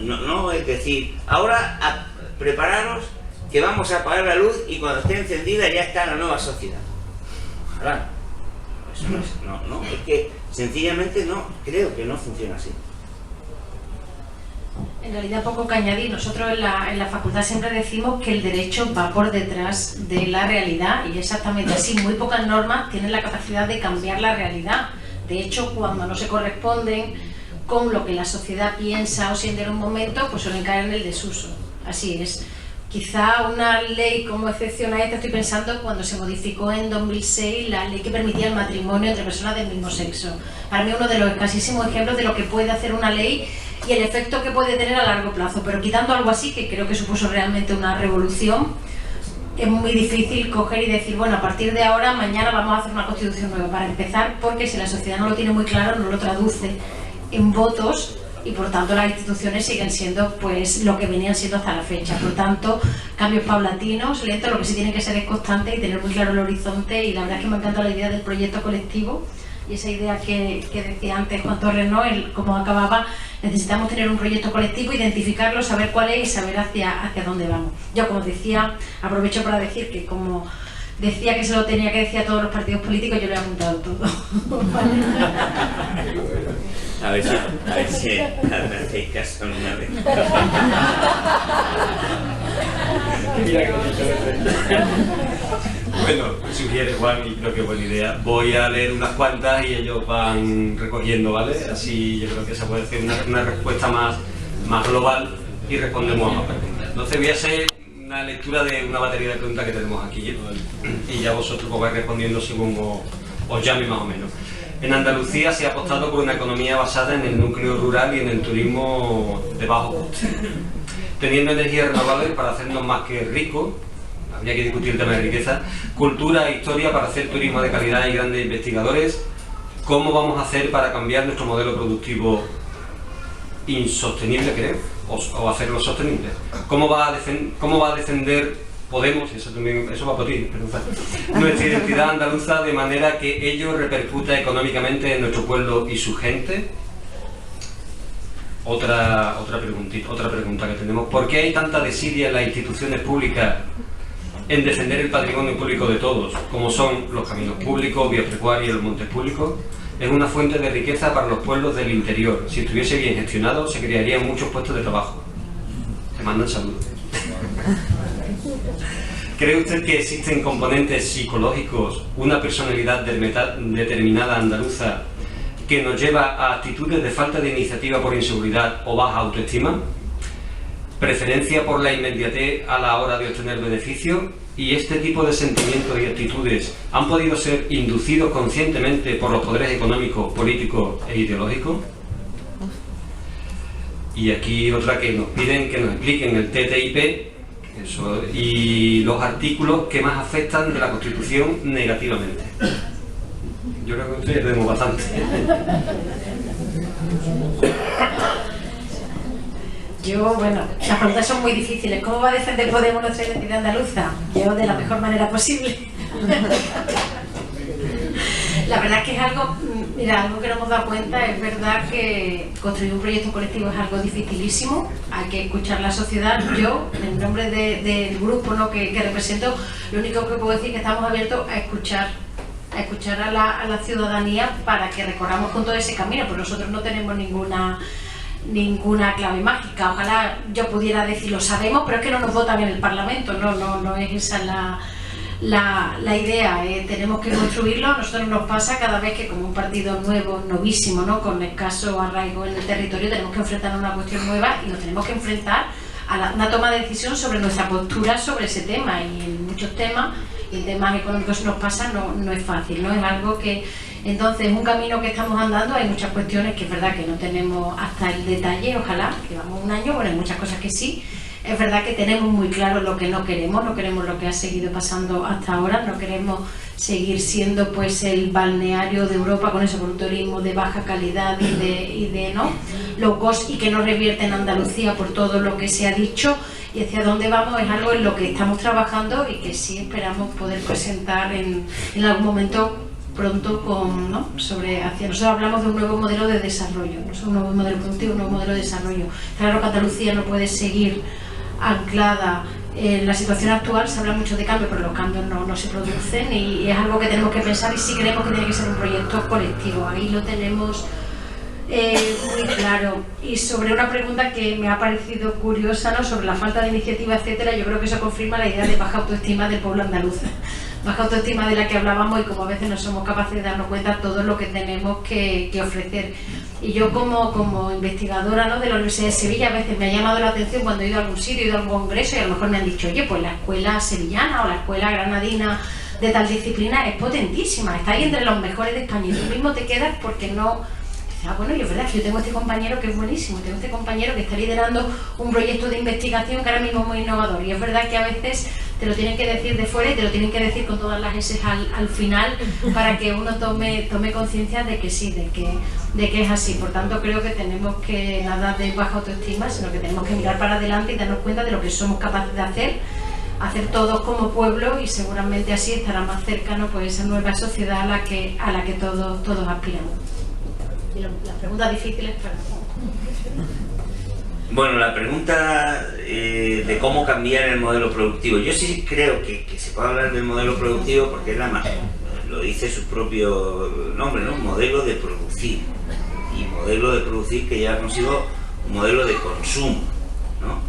No es decir, ahora prepararos que vamos a apagar la luz y cuando esté encendida ya está la nueva sociedad. Ojalá. Eso no, es que sencillamente no, creo que no funciona así. En realidad, poco que añadir. Nosotros en la facultad siempre decimos que el derecho va por detrás de la realidad, y exactamente así. Muy pocas normas tienen la capacidad de cambiar la realidad. De hecho, cuando no se corresponden con lo que la sociedad piensa o siente en un momento, pues suelen caer en el desuso. Así es. Quizá una ley como excepción a esta, estoy pensando cuando se modificó en 2006 la ley que permitía el matrimonio entre personas del mismo sexo. Para mí uno de los escasísimos ejemplos de lo que puede hacer una ley y el efecto que puede tener a largo plazo. Pero quitando algo así, que creo que supuso realmente una revolución, es muy difícil coger y decir, bueno, a partir de ahora, mañana vamos a hacer una constitución nueva. Para empezar, porque si la sociedad no lo tiene muy claro, no lo traduce en votos, y por tanto las instituciones siguen siendo pues lo que venían siendo hasta la fecha. Por tanto, cambios paulatinos, lentos. Lo que sí tiene que ser es constante y tener muy claro el horizonte. Y la verdad es que me encanta la idea del proyecto colectivo y esa idea que decía antes Juan Torres, ¿no? Como acababa, necesitamos tener un proyecto colectivo, identificarlo, saber cuál es y saber hacia dónde vamos. Yo, como decía, aprovecho para decir que como decía que se lo tenía que decir a todos los partidos políticos, yo lo he apuntado todo. A ver si me hacéis caso una vez. Bueno, si quieres, Juan, y creo que es buena idea, voy a leer unas cuantas y ellos van recogiendo, ¿vale? Así yo creo que esa puede ser una respuesta más global y respondemos a más preguntas. Entonces voy a hacer una lectura de una batería de preguntas que tenemos aquí y ya vosotros vais respondiendo según os llame más o menos. En Andalucía se ha apostado por una economía basada en el núcleo rural y en el turismo de bajo coste. Teniendo energías renovables para hacernos más que ricos, habría que discutir el tema de riqueza, cultura e historia para hacer turismo de calidad y grandes investigadores. ¿Cómo vamos a hacer para cambiar nuestro modelo productivo insostenible, creo, o hacerlo sostenible? ¿Cómo va a defender Podemos, eso va por ti, nuestra identidad andaluza de manera que ello repercuta económicamente en nuestro pueblo y su gente? Otra pregunta que tenemos. ¿Por qué hay tanta desidia en las instituciones públicas en defender el patrimonio público de todos, como son los caminos públicos, vías pecuarias y los montes públicos? Es una fuente de riqueza para los pueblos del interior. Si estuviese bien gestionado, se crearían muchos puestos de trabajo. Te mandan saludos. ¿Cree usted que existen componentes psicológicos, una personalidad determinada andaluza que nos lleva a actitudes de falta de iniciativa por inseguridad o baja autoestima? ¿Preferencia por la inmediatez a la hora de obtener beneficios? ¿Y este tipo de sentimientos y actitudes han podido ser inducidos conscientemente por los poderes económicos, políticos e ideológicos? Y aquí otra que nos piden que nos expliquen el TTIP. Eso, y los artículos que más afectan de la Constitución negativamente. Yo creo que tenemos bastante. Las preguntas son muy difíciles. ¿Cómo va a defender Podemos nuestra identidad andaluza? Yo de la mejor manera posible. La verdad es que es algo que no hemos dado cuenta. Es verdad que construir un proyecto colectivo es algo dificilísimo. Hay que escuchar la sociedad. Yo, en nombre del grupo que represento, lo único que puedo decir es que estamos abiertos a escuchar a la ciudadanía para que recorramos con todo ese camino, pues nosotros no tenemos ninguna clave mágica. Ojalá yo pudiera decir lo sabemos, pero es que no nos votan en el Parlamento, no es esa la idea, tenemos que construirlo. A nosotros nos pasa cada vez que, como un partido nuevo, novísimo, ¿no?, con escaso arraigo en el territorio, tenemos que enfrentar una cuestión nueva y nos tenemos que enfrentar a una toma de decisión sobre nuestra postura sobre ese tema. Y en muchos temas, y en temas económicos nos pasa, no es fácil, no es algo que... Entonces, un camino que estamos andando, hay muchas cuestiones que es verdad que no tenemos hasta el detalle, ojalá, llevamos un año, bueno, hay muchas cosas que sí. Es verdad que tenemos muy claro lo que no queremos lo que ha seguido pasando hasta ahora, no queremos seguir siendo pues el balneario de Europa con ese turismo de baja calidad y de ¿no?, low cost, y que no revierte en Andalucía por todo lo que se ha dicho. Y hacia dónde vamos es algo en lo que estamos trabajando y que sí esperamos poder presentar en algún momento pronto ¿no?, nosotros hablamos de un nuevo modelo de desarrollo, no es un nuevo modelo productivo, un nuevo modelo de desarrollo. Claro que Andalucía no puede seguir anclada en la situación actual. Se habla mucho de cambio, pero los cambios no se producen, y es algo que tenemos que pensar, y sí creemos que tiene que ser un proyecto colectivo. Ahí lo tenemos muy claro. Y sobre una pregunta que me ha parecido curiosa, ¿no?, sobre la falta de iniciativa, etcétera, yo creo que eso confirma la idea de baja autoestima del pueblo andaluz, baja autoestima de la que hablábamos, y como a veces no somos capaces de darnos cuenta todo lo que tenemos que ofrecer. Y yo como investigadora, ¿no?, de la Universidad de Sevilla, a veces me ha llamado la atención cuando he ido a algún sitio, he ido a algún congreso, y a lo mejor me han dicho, oye, pues la escuela sevillana o la escuela granadina de tal disciplina es potentísima, está ahí entre los mejores de España, y tú mismo te quedas porque no... bueno, y es verdad que yo tengo este compañero que es buenísimo, tengo este compañero que está liderando un proyecto de investigación que ahora mismo es muy innovador, y es verdad que a veces te lo tienen que decir de fuera y te lo tienen que decir con todas las S al final, para que uno tome conciencia de que sí, de que es así. Por tanto, creo que tenemos que nada de baja autoestima, sino que tenemos que mirar para adelante y darnos cuenta de lo que somos capaces de hacer todos como pueblo, y seguramente así estará más cercano pues esa nueva sociedad a la que todos aspiramos. Y las preguntas difíciles, Bueno, la pregunta de cómo cambiar el modelo productivo. Yo sí creo que se puede hablar del modelo productivo porque es lo dice su propio nombre, ¿no? Modelo de producir. Y modelo de producir que lleva consigo un modelo de consumo, ¿no?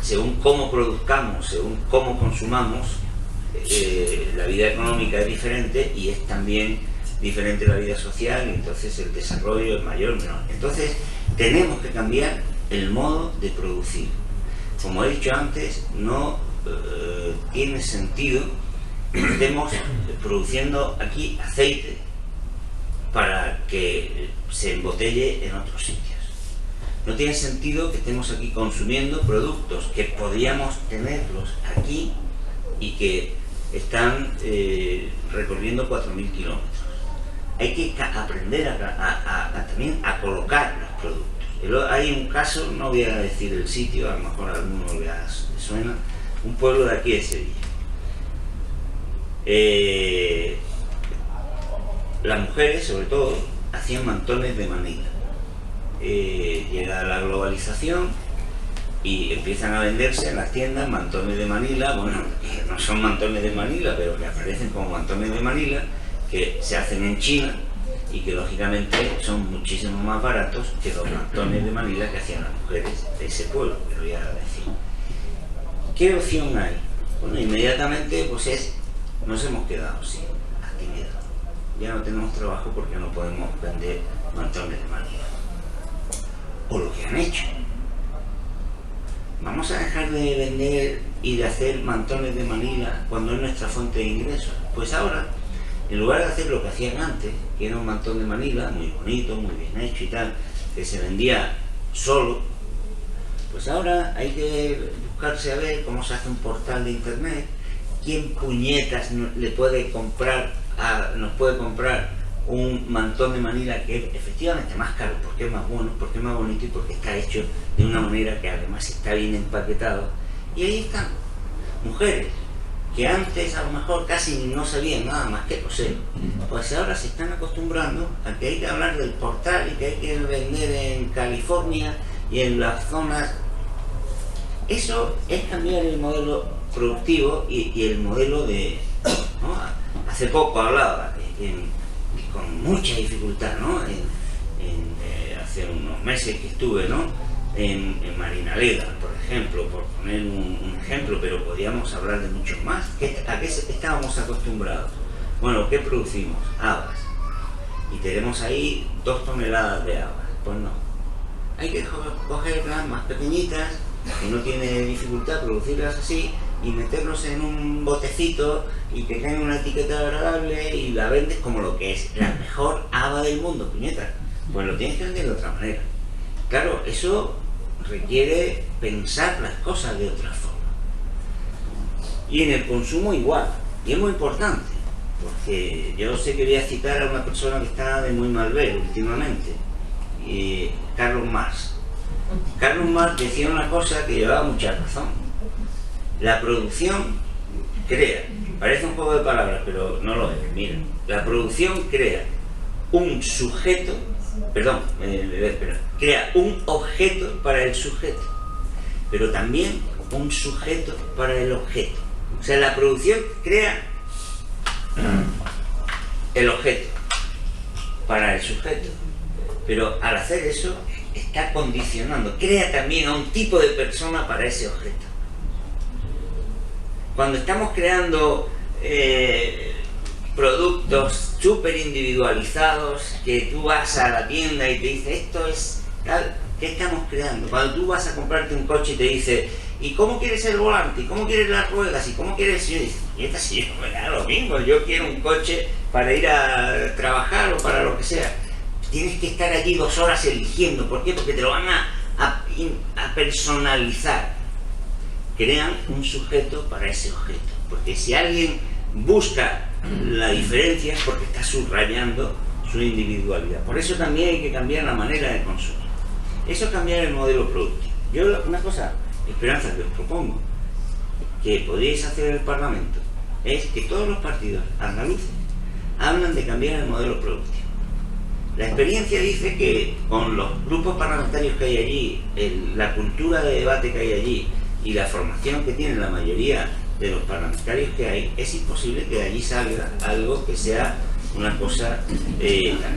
Según cómo produzcamos, según cómo consumamos, la vida económica es diferente, y es también diferente la vida social, y entonces el desarrollo es mayor o menor. Entonces tenemos que cambiar el modo de producir. Como he dicho antes, no tiene sentido que estemos produciendo aquí aceite para que se embotelle en otros sitios. No tiene sentido que estemos aquí consumiendo productos que podríamos tenerlos aquí y que están recorriendo 4.000 kilómetros. Hay que aprender también a colocar los productos. Hay un caso, no voy a decir el sitio, a lo mejor a alguno le suena, un pueblo de aquí de Sevilla. Las mujeres, sobre todo, hacían mantones de Manila. Llega la globalización y empiezan a venderse en las tiendas mantones de Manila, bueno, que no son mantones de Manila, pero que aparecen como mantones de Manila, que se hacen en China y que lógicamente son muchísimo más baratos que los mantones de Manila que hacían las mujeres de ese pueblo, pero ya decir. ¿Qué opción hay? Bueno, inmediatamente pues nos hemos quedado sin actividad. Ya no tenemos trabajo porque no podemos vender mantones de Manila. O lo que han hecho. Vamos a dejar de vender y de hacer mantones de Manila cuando es nuestra fuente de ingresos. Pues ahora, en lugar de hacer lo que hacían antes, que era un mantón de Manila, muy bonito, muy bien hecho y tal, que se vendía solo, pues ahora hay que buscarse a ver cómo se hace un portal de internet, quién puñetas le puede comprar nos puede comprar un mantón de Manila que es efectivamente más caro, porque es más bueno, porque es más bonito y porque está hecho de una manera que además está bien empaquetado. Y ahí están mujeres que antes a lo mejor casi no sabían nada más que coser, pues ahora se están acostumbrando a que hay que hablar del portal y que hay que vender en California y en las zonas. Eso es cambiar el modelo productivo y el modelo de, ¿no? Hace poco hablaba con mucha dificultad, ¿no? Hace unos meses que estuve, ¿no? en Marinaleda, por ejemplo, por poner un ejemplo, pero podríamos hablar de muchos más. ¿A qué estábamos acostumbrados? Bueno, ¿qué producimos? Habas. Y tenemos ahí 2 toneladas de habas. Pues no. Hay que cogerlas más pequeñitas, que no tiene dificultad producirlas así, y meterlos en un botecito y que tengan una etiqueta agradable y la vendes como lo que es la mejor haba del mundo, puñeta. Pues lo tienes que vender de otra manera. Claro, eso requiere pensar las cosas de otra forma. Y en el consumo igual, y es muy importante, porque yo sé que voy a citar a una persona que está de muy mal ver últimamente, Carlos Marx. Carlos Marx decía una cosa que llevaba mucha razón. La producción crea, parece un juego de palabras, pero no lo es. Mira, la producción crea un sujeto, crea un objeto para el sujeto, pero también un sujeto para el objeto. O sea, la producción crea el objeto para el sujeto, pero al hacer eso está condicionando, crea también a un tipo de persona para ese objeto. Cuando estamos creando productos súper individualizados, que tú vas a la tienda y te dice esto es tal, ¿qué estamos creando? Cuando tú vas a comprarte un coche y te dice ¿y cómo quieres el volante? ¿Y cómo quieres las ruedas? ¿Y cómo quieres? Y dices, si yo me da lo mismo, yo quiero un coche para ir a trabajar o para lo que sea. Tienes que estar allí 2 horas eligiendo. ¿Por qué? Porque te lo van a personalizar. Crean un sujeto para ese objeto. Porque si alguien busca la diferencia es porque está subrayando su individualidad. Por eso también hay que cambiar la manera de consumir. Eso es cambiar el modelo productivo. Yo una cosa, Esperanza, que os propongo, que podríais hacer en el Parlamento, es que todos los partidos andaluces hablan de cambiar el modelo productivo. La experiencia dice que con los grupos parlamentarios que hay allí, la cultura de debate que hay allí y la formación que tienen la mayoría de los parlamentarios que hay, es imposible que de allí salga algo que sea una cosa,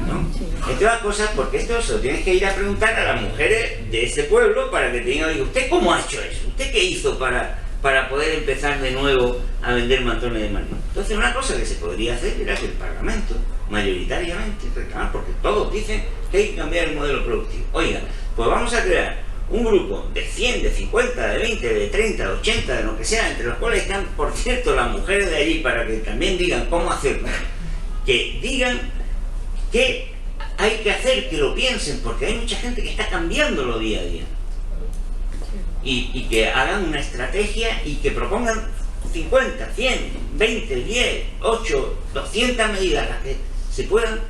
¿no? Entre otras cosas, porque esto se lo tienes que ir a preguntar a las mujeres de ese pueblo para que te digan, oye, ¿usted cómo ha hecho eso? ¿Usted qué hizo para poder empezar de nuevo a vender mantones de maní? Entonces una cosa que se podría hacer era que el Parlamento mayoritariamente reclamar, porque todos dicen que hay que cambiar el modelo productivo. Oiga, pues vamos a crear un grupo de 100, de 50, de 20, de 30, de 80, de lo que sea, entre los cuales están, por cierto, las mujeres de allí, para que también digan cómo hacerlo, que digan qué hay que hacer, que lo piensen, porque hay mucha gente que está cambiándolo día a día. Y que hagan una estrategia y que propongan 50, 100, 20, 10, 8, 200 medidas, las que se puedan,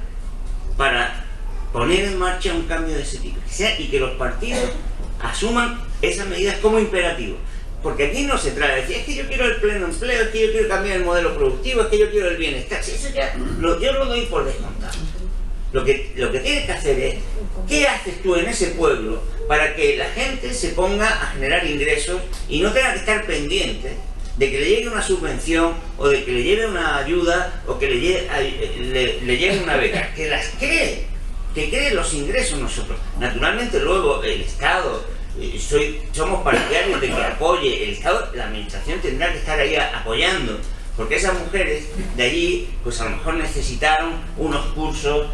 para poner en marcha un cambio de ese tipo. Y que los partidos asuman esas medidas como imperativos. Porque aquí no se trata de decir, es que yo quiero el pleno empleo, es que yo quiero cambiar el modelo productivo, es que yo quiero el bienestar. Si eso ya yo lo doy por descontado. Lo que tienes que hacer es, ¿qué haces tú en ese pueblo para que la gente se ponga a generar ingresos y no tenga que estar pendiente de que le llegue una subvención o de que le llegue una ayuda o que le llegue una beca? Que las cree, que cree los ingresos nosotros. Naturalmente luego el Estado, somos partidarios de que apoye el Estado, la administración tendrá que estar ahí apoyando, porque esas mujeres de allí pues a lo mejor necesitaron unos cursos,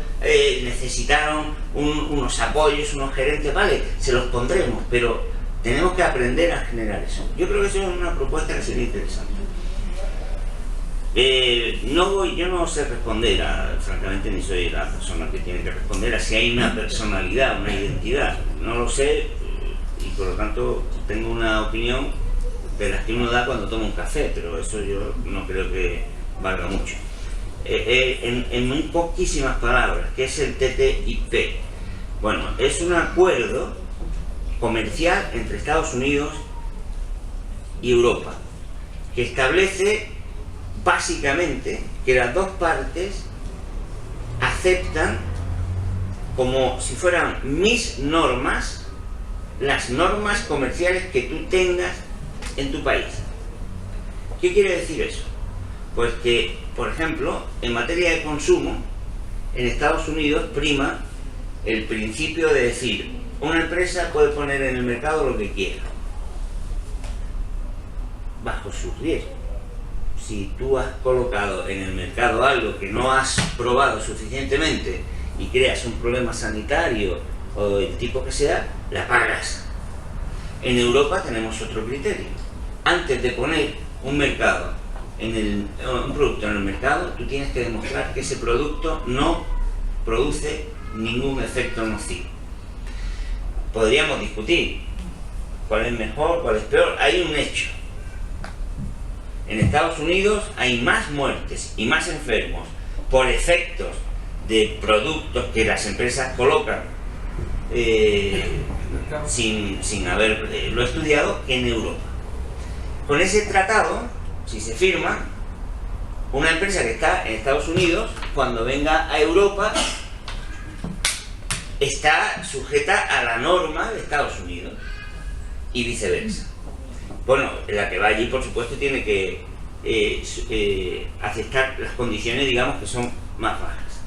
necesitaron unos apoyos, unos gerentes, vale, se los pondremos, pero tenemos que aprender a generar eso. Yo creo que eso es una propuesta que sería interesante. Yo no sé responder francamente, ni soy la persona que tiene que responder a si hay una personalidad, una identidad, no lo sé, y por lo tanto tengo una opinión de las que uno da cuando toma un café, pero eso yo no creo que valga mucho. En muy poquísimas palabras, ¿qué es el TTIP? Bueno, es un acuerdo comercial entre Estados Unidos y Europa, que establece básicamente que las dos partes aceptan como si fueran mis normas, las normas comerciales que tú tengas en tu país. ¿Qué quiere decir eso? Pues que, por ejemplo, en materia de consumo, en Estados Unidos prima el principio de decir, una empresa puede poner en el mercado lo que quiera, bajo sus riesgos. Si tú has colocado en el mercado algo que no has probado suficientemente y creas un problema sanitario o del tipo que sea, la pagas. En Europa tenemos otro criterio. Antes de poner un producto en el mercado, tú tienes que demostrar que ese producto no produce ningún efecto nocivo. Podríamos discutir cuál es mejor, cuál es peor. Hay un hecho. En Estados Unidos hay más muertes y más enfermos por efectos de productos que las empresas colocan sin haberlo estudiado que en Europa. Con ese tratado, si se firma, una empresa que está en Estados Unidos, cuando venga a Europa, está sujeta a la norma de Estados Unidos y viceversa. Bueno, la que va allí, por supuesto, tiene que aceptar las condiciones, digamos, que son más bajas.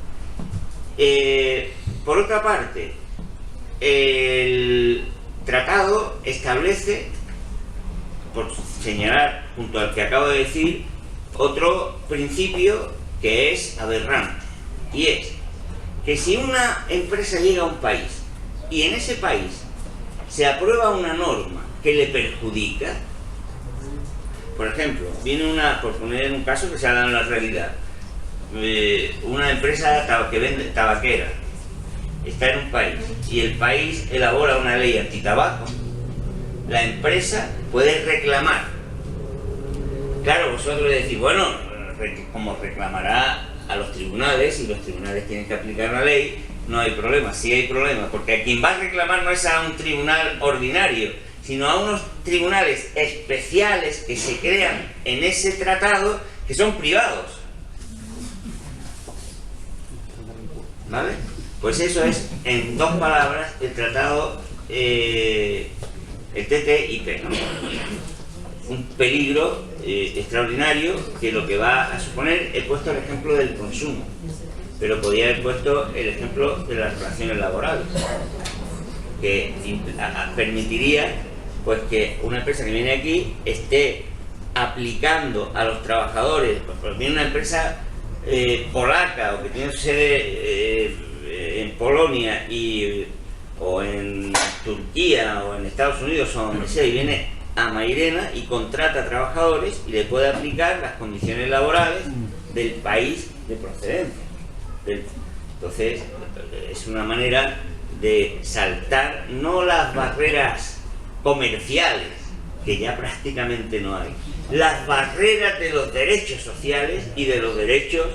Por otra parte, el tratado establece, por señalar junto al que acabo de decir, otro principio que es aberrante, y es que si una empresa llega a un país y en ese país se aprueba una norma que le perjudica, por ejemplo, por poner un caso que se ha dado en la realidad, una empresa que vende tabaquera está en un país y el país elabora una ley antitabaco, la empresa puede reclamar. Claro, vosotros decís, bueno, como reclamará a los tribunales, y los tribunales tienen que aplicar la ley, no hay problema. Sí hay problema, porque a quien va a reclamar no es a un tribunal ordinario, sino a unos tribunales especiales que se crean en ese tratado, que son privados. ¿Vale? Pues eso es, en dos palabras, el tratado, el TTIP, ¿no? Un peligro extraordinario, que lo que va a suponer, he puesto el ejemplo del consumo, pero podría haber puesto el ejemplo de las relaciones laborales, que permitiría pues que una empresa que viene aquí esté aplicando a los trabajadores, pues viene una empresa polaca o que tiene su sede en Polonia o en Turquía o en Estados Unidos o donde sea, y viene a Mairena y contrata trabajadores y le puede aplicar las condiciones laborales del país de procedencia. Entonces es una manera de saltar no las barreras comerciales, que ya prácticamente no hay, las barreras de los derechos sociales y de los derechos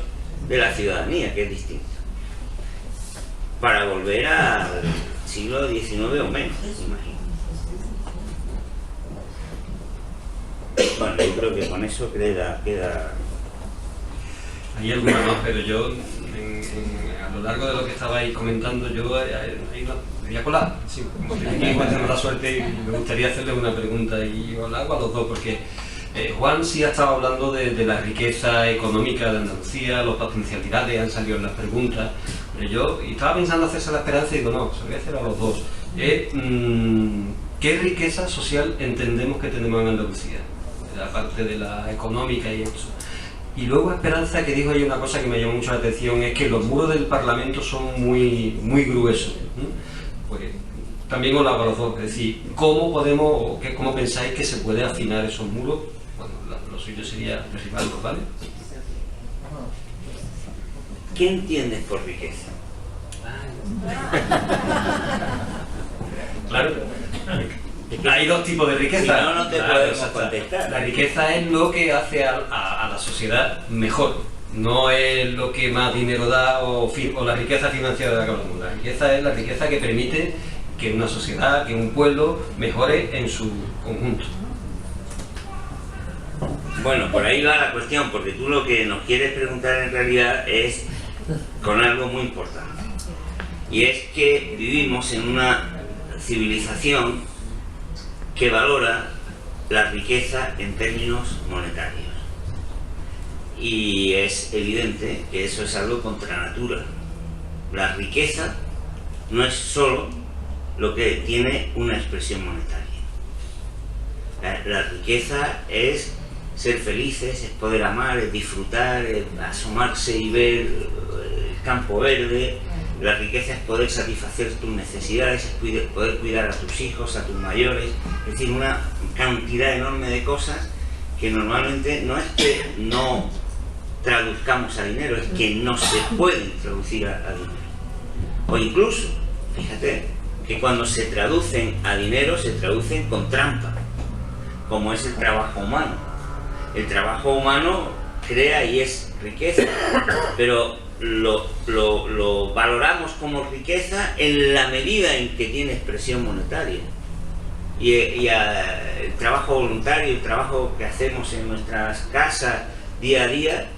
de la ciudadanía, que es distinto, para volver al siglo XIX o menos, imagino. Bueno, yo creo que con eso queda... Hay alguna más, pero yo a lo largo de lo que estabais comentando, yo voy a colar, sí, como tenemos la suerte, y me gustaría hacerle una pregunta y os la hago a los dos, porque Juan sí ha estado hablando de la riqueza económica de Andalucía, las potencialidades han salido en las preguntas, pero yo estaba pensando hacerse la esperanza y digo, no, se lo voy a hacer a los dos. ¿Qué riqueza social entendemos que tenemos en Andalucía? Aparte de la económica y eso. Y luego Esperanza, que dijo ahí una cosa que me llamó mucho la atención, es que los muros del Parlamento son muy gruesos. Pues también os lo hago a los dos, es decir, ¿cómo podemos, o cómo pensáis que se puede afinar esos muros? Bueno, lo suyo sería derribarlos, ¿vale? ¿Qué entiendes por riqueza? Claro. Hay dos tipos de riqueza. Si no, no te podemos contestar. La riqueza es lo que hace a la sociedad mejor. No es lo que más dinero da o la riqueza financiera de la que hablamos. La riqueza es la riqueza que permite que una sociedad, que un pueblo mejore en su conjunto. Bueno, por ahí va la cuestión, porque tú lo que nos quieres preguntar en realidad es con algo muy importante. Y es que vivimos en una civilización que valora la riqueza en términos monetarios. Y es evidente que eso es algo contra natura. La riqueza no es solo lo que tiene una expresión monetaria. La riqueza es ser felices, es poder amar, es disfrutar, es asomarse y ver el campo verde. La riqueza es poder satisfacer tus necesidades, es poder cuidar a tus hijos, a tus mayores, es decir, una cantidad enorme de cosas que normalmente no es que no traduzcamos a dinero, es que no se pueden traducir a dinero. O incluso, fíjate, que cuando se traducen a dinero se traducen con trampa, como es el trabajo humano. El trabajo humano crea y es riqueza, pero lo valoramos como riqueza en la medida en que tiene expresión monetaria. Y el trabajo voluntario, el trabajo que hacemos en nuestras casas día a día,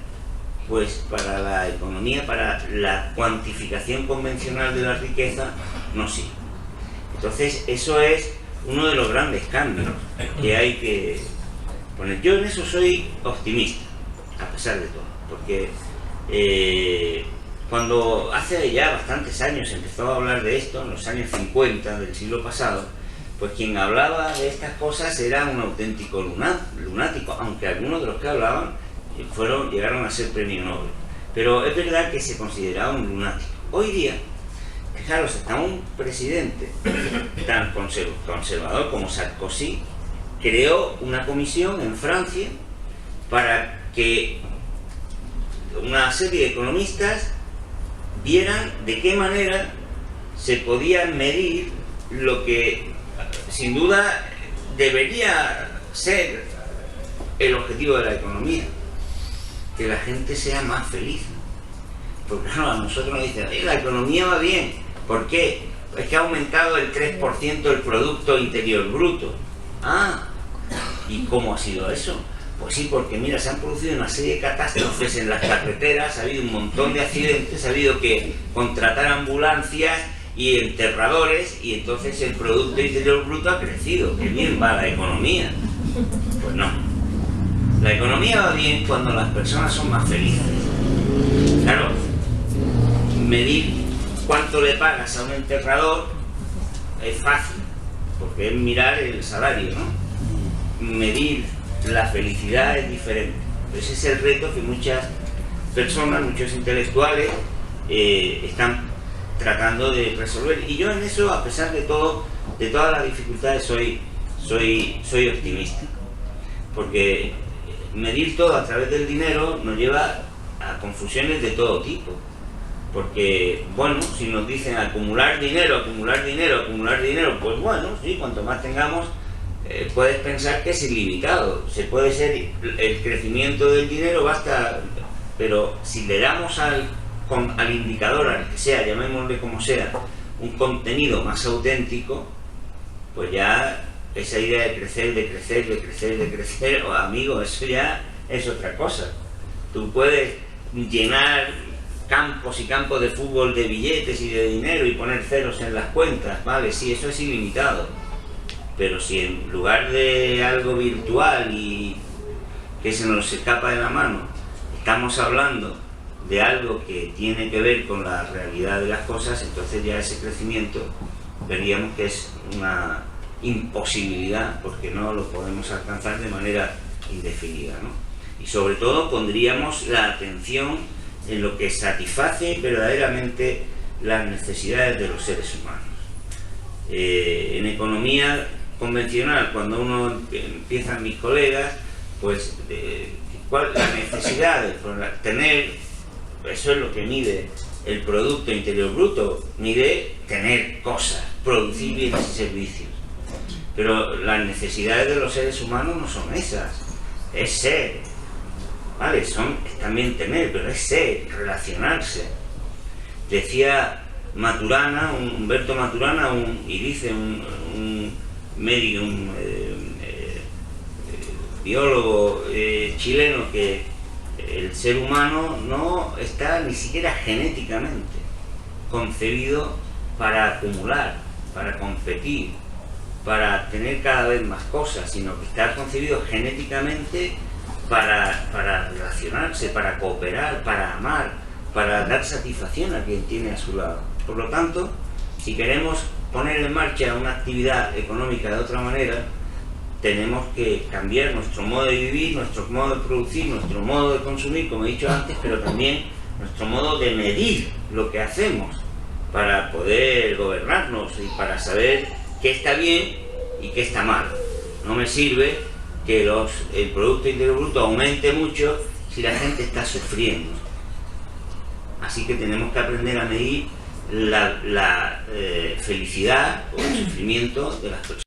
pues para la economía, para la cuantificación convencional de la riqueza, no sirve. Entonces, eso es uno de los grandes cambios que hay que poner. Yo en eso soy optimista, a pesar de todo, porque cuando hace ya bastantes años empezó a hablar de esto, en los años 50 del siglo pasado, pues quien hablaba de estas cosas era un auténtico lunático, aunque algunos de los que hablaban llegaron a ser premio Nobel. Pero es verdad que se consideraba un lunático. Hoy día, fijaros, hasta un presidente tan conservador como Sarkozy creó una comisión en Francia para que una serie de economistas vieran de qué manera se podía medir lo que sin duda debería ser el objetivo de la economía, que la gente sea más feliz. Porque claro, a nosotros nos dicen, la economía va bien. ¿Por qué? Es que ha aumentado el 3% del Producto Interior Bruto. Ah, ¿y cómo ha sido eso? Pues sí, porque mira, se han producido una serie de catástrofes en las carreteras, ha habido un montón de accidentes, ha habido que contratar ambulancias y enterradores, y entonces el Producto Interior Bruto ha crecido. ¡Qué bien va la economía! Pues no. La economía va bien cuando las personas son más felices. Claro, medir cuánto le pagas a un enterrador es fácil, porque es mirar el salario, ¿no? Medir la felicidad es diferente. Ese es el reto que muchas personas, muchos intelectuales están tratando de resolver. Y yo en eso, a pesar de todo, de todas las dificultades, soy optimista. Porque medir todo a través del dinero nos lleva a confusiones de todo tipo. Porque, bueno, si nos dicen acumular dinero, pues bueno, sí, cuanto más tengamos, puedes pensar que es ilimitado. Se puede ser, el crecimiento del dinero basta, pero si le damos al indicador, al que sea, llamémosle como sea, un contenido más auténtico, pues ya esa idea de crecer, oh, amigo, eso ya es otra cosa. Tú puedes llenar campos y campos de fútbol de billetes y de dinero y poner ceros en las cuentas, vale, sí, eso es ilimitado. Pero si en lugar de algo virtual y que se nos escapa de la mano, estamos hablando de algo que tiene que ver con la realidad de las cosas, entonces ya ese crecimiento veríamos que es una imposibilidad, porque no lo podemos alcanzar de manera indefinida, ¿no? Y sobre todo pondríamos la atención en lo que satisface verdaderamente las necesidades de los seres humanos. En economía convencional, cuando uno empiezan mis colegas, pues la necesidad de tener, eso es lo que mide el Producto Interior Bruto, mide tener cosas, producir bienes y servicios. Pero las necesidades de los seres humanos no son esas, es ser, ¿vale? Es también tener, pero es ser, relacionarse. Decía Maturana, Humberto Maturana, y dice un médico, un biólogo chileno, que el ser humano no está ni siquiera genéticamente concebido para acumular, para competir, para tener cada vez más cosas, sino que está concebido genéticamente para relacionarse, para cooperar, para amar, para dar satisfacción a quien tiene a su lado. Por lo tanto, Si queremos poner en marcha una actividad económica de otra manera, tenemos que cambiar nuestro modo de vivir, nuestro modo de producir, nuestro modo de consumir, como he dicho antes, pero también nuestro modo de medir lo que hacemos para poder gobernarnos y para saber qué está bien y qué está mal. No me sirve que el Producto Interior Bruto aumente mucho si la gente está sufriendo. Así que tenemos que aprender a medir la felicidad o el sufrimiento de las personas.